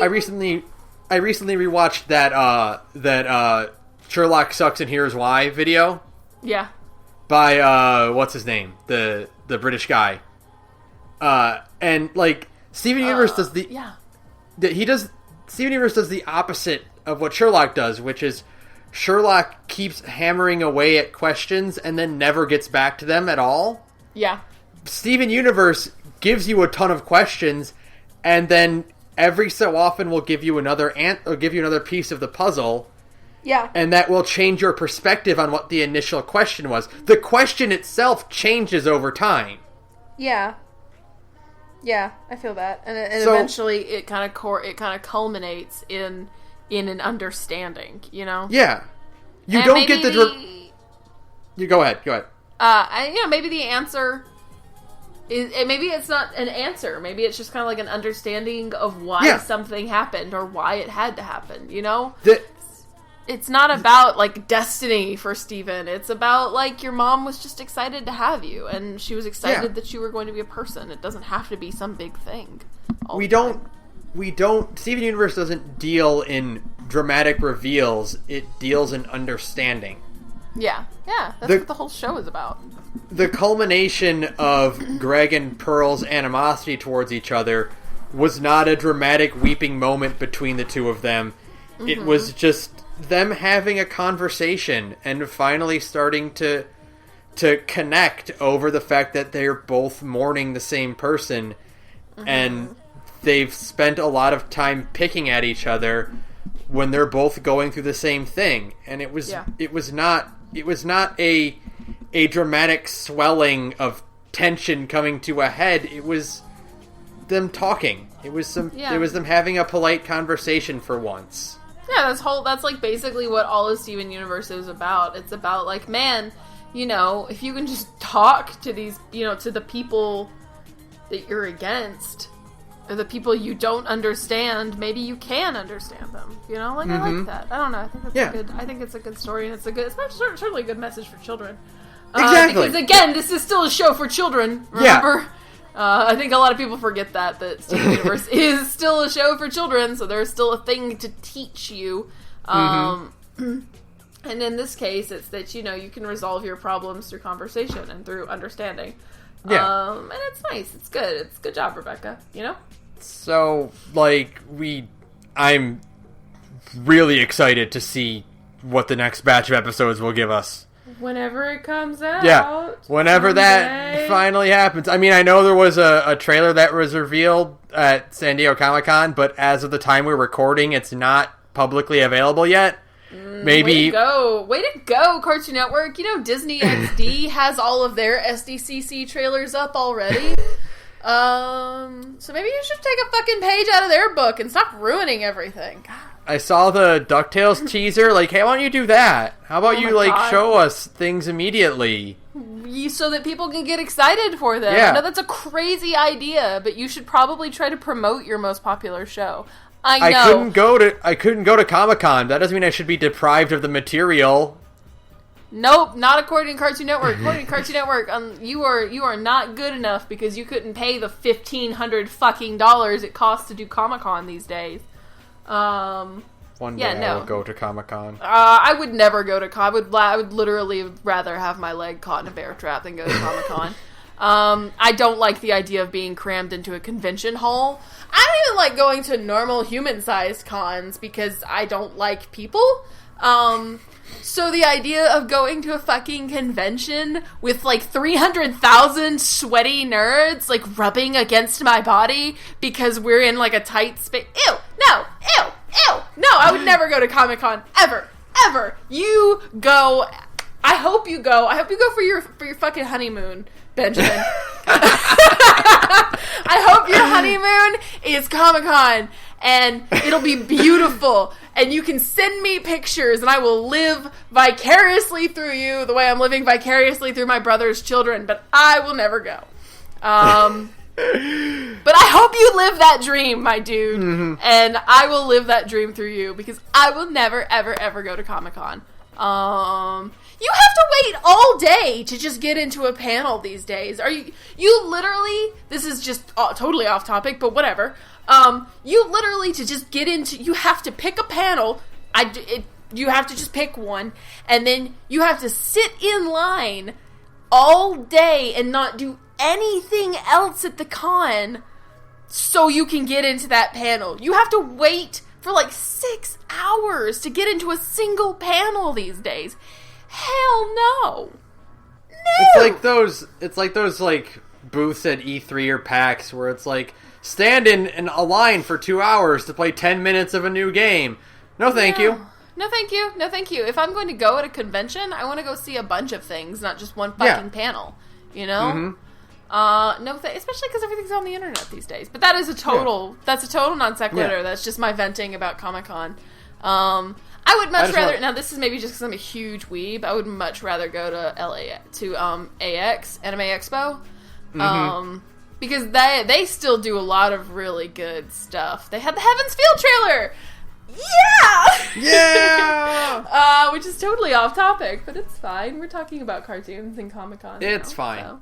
recently rewatched that Sherlock Sucks and Here's Why video. Yeah. By what's his name? The British guy. And, like, Steven Universe does Steven Universe does the opposite of what Sherlock does, which is Sherlock keeps hammering away at questions and then never gets back to them at all. Yeah. Steven Universe gives you a ton of questions, and then every so often will give you another piece of the puzzle. Yeah. And that will change your perspective on what the initial question was. The question itself changes over time. Yeah. Yeah, I feel that. And eventually it kind of culminates in an understanding, you know? Yeah. You don't get the... You go ahead. Maybe the answer... Maybe it's not an answer. Maybe it's just kind of like an understanding of why something happened or why it had to happen, you know? It's not about, like, destiny for Steven. It's about, like, your mom was just excited to have you, and she was excited that you were going to be a person. It doesn't have to be some big thing. Steven Universe doesn't deal in dramatic reveals. It deals in understanding. Yeah. Yeah, that's what the whole show is about. The culmination of Greg and Pearl's animosity towards each other was not a dramatic weeping moment between the two of them. Mm-hmm. It was just them having a conversation and finally starting to connect over the fact that they're both mourning the same person. Mm-hmm. And they've spent a lot of time picking at each other when they're both going through the same thing. And it was not a dramatic swelling of tension coming to a head. them talking. It was Yeah. It was them having a polite conversation for once. Yeah, that's like basically what all of Steven Universe is about. It's about like, man, you know, if you can just talk to these, you know, to the people that you're against, or the people you don't understand, maybe you can understand them. You know, like I like that. I don't know. I think that's good. I think it's a good story, and it's certainly a good message for children. Exactly. Because again, this is still a show for children. Remember. Yeah. I think a lot of people forget that Steven Universe is still a show for children, so there's still a thing to teach you. And in this case, it's that, you know, you can resolve your problems through conversation and through understanding. Yeah. And it's nice. It's good. It's good job, Rebecca. You know? So, like, I'm really excited to see what the next batch of episodes will give us. Whenever it comes out. Yeah, whenever that finally happens. I mean, I know there was a trailer that was revealed at San Diego Comic-Con, but as of the time we're recording, it's not publicly available yet. Maybe. Way to go, Cartoon Network. You know, Disney XD has all of their SDCC trailers up already. So maybe you should take a fucking page out of their book and stop ruining everything. God. I saw the DuckTales teaser. Like, hey, why don't you do that? How about show us things immediately? So that people can get excited for them. Yeah. I know that's a crazy idea, but you should probably try to promote your most popular show. I know. I couldn't go to Comic-Con. That doesn't mean I should be deprived of the material. Nope, not according to Cartoon Network. According to Cartoon Network, you are not good enough because you couldn't pay the $1,500 fucking dollars it costs to do Comic-Con these days. One day I will go to Comic-Con. I would never go to I would literally rather have my leg caught in a bear trap than go to Comic-Con. I don't like the idea of being crammed into a convention hall. I don't even like going to normal human-sized cons because I don't like people. So the idea of going to a fucking convention with like 300,000 sweaty nerds like rubbing against my body because we're in like a tight space. Ew! No! Ew! Ew! No! I would never go to Comic-Con ever! Ever! You go. I hope you go. I hope you go for your fucking honeymoon, Benjamin. I hope your honeymoon is Comic-Con and it'll be beautiful. And you can send me pictures, and I will live vicariously through you the way I'm living vicariously through my brother's children, but I will never go. But I hope you live that dream, my dude, and I will live that dream through you, because I will never, ever, ever go to Comic-Con. You have to wait all day to just get into a panel these days. You literally, this is just totally off topic, but whatever. You literally, to just get into, you have to pick a panel. You have to just pick one, and then you have to sit in line all day and not do anything else at the con so you can get into that panel. You have to wait for like 6 hours to get into a single panel these days. Hell no. It's like those like booths at E3 or PAX where it's like, stand in a line for 2 hours to play 10 minutes of a new game. No, thank you. No, thank you. No, thank you. If I'm going to go at a convention, I want to go see a bunch of things, not just one fucking panel. You know? Especially because everything's on the internet these days. But that is that's a total non sequitur. Yeah. That's just my venting about Comic-Con. I would much rather, now this is maybe just because I'm a huge weeb, I would much rather go to AX, Anime Expo. Because they still do a lot of really good stuff. They had the Heaven's Feel trailer! Yeah! Which is totally off topic, but it's fine. We're talking about cartoons and Comic-Con It's fine.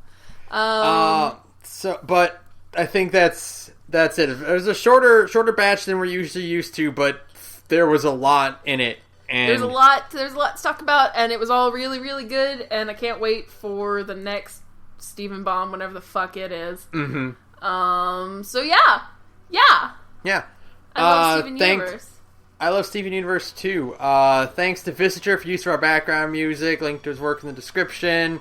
So. But I think that's it. It was a shorter batch than we're usually used to, but there was a lot in it. And there's a lot to talk about, and it was all really, really good, and I can't wait for the next Steven Bomb, whenever the fuck it is. So yeah. I love Steven Universe. I love Steven Universe too. Thanks to Visager for use of our background music. Link to his work in the description.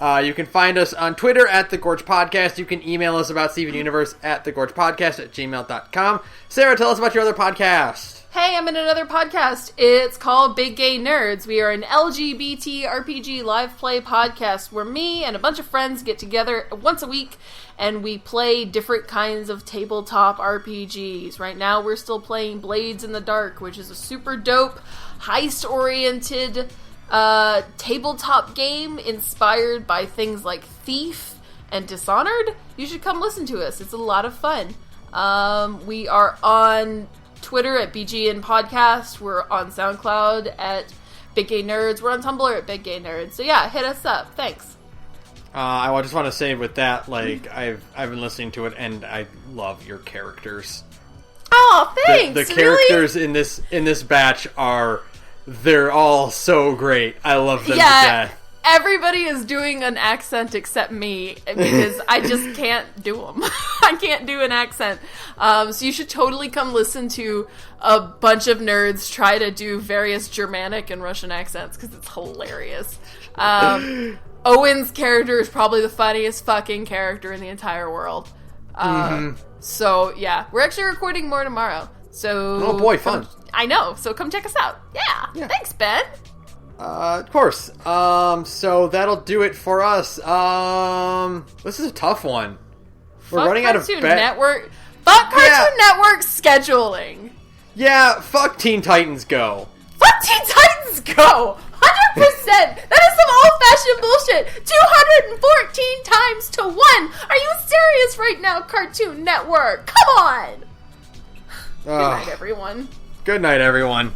You can find us on Twitter at The Gorge Podcast. You can email us about Steven Universe at thegorgepodcast@gmail.com. Sarah, tell us about your other podcast. Hey, I'm in another podcast. It's called Big Gay Nerds. We are an LGBT RPG live play podcast where me and a bunch of friends get together once a week and we play different kinds of tabletop RPGs. Right now we're still playing Blades in the Dark, which is a super dope, heist-oriented tabletop game inspired by things like Thief and Dishonored. You should come listen to us. It's a lot of fun. We are on Twitter at BGN Podcast. We're on SoundCloud at Big Gay Nerds. We're on Tumblr at Big Gay Nerds. So yeah, hit us up. Thanks. I just want to say with that, like, I've been listening to it and I love your characters. Oh, thanks. The characters in this batch they're all so great. I love them to death. Everybody is doing an accent except me because I just can't do them. I can't do an accent. So you should totally come listen to a bunch of nerds try to do various Germanic and Russian accents because it's hilarious. Owen's character is probably the funniest fucking character in the entire world. So yeah, we're actually recording more tomorrow. So oh boy, fun. I know. So come check us out. Yeah. Thanks, Ben. Of course. So that'll do it for us. This is a tough one. We're running out of Network. Fuck Cartoon Network scheduling. Yeah, fuck Teen Titans Go. Fuck Teen Titans Go. 100%. That is some old-fashioned bullshit. 214 times to 1. Are you serious right now, Cartoon Network? Come on. Good night, everyone. Good night, everyone.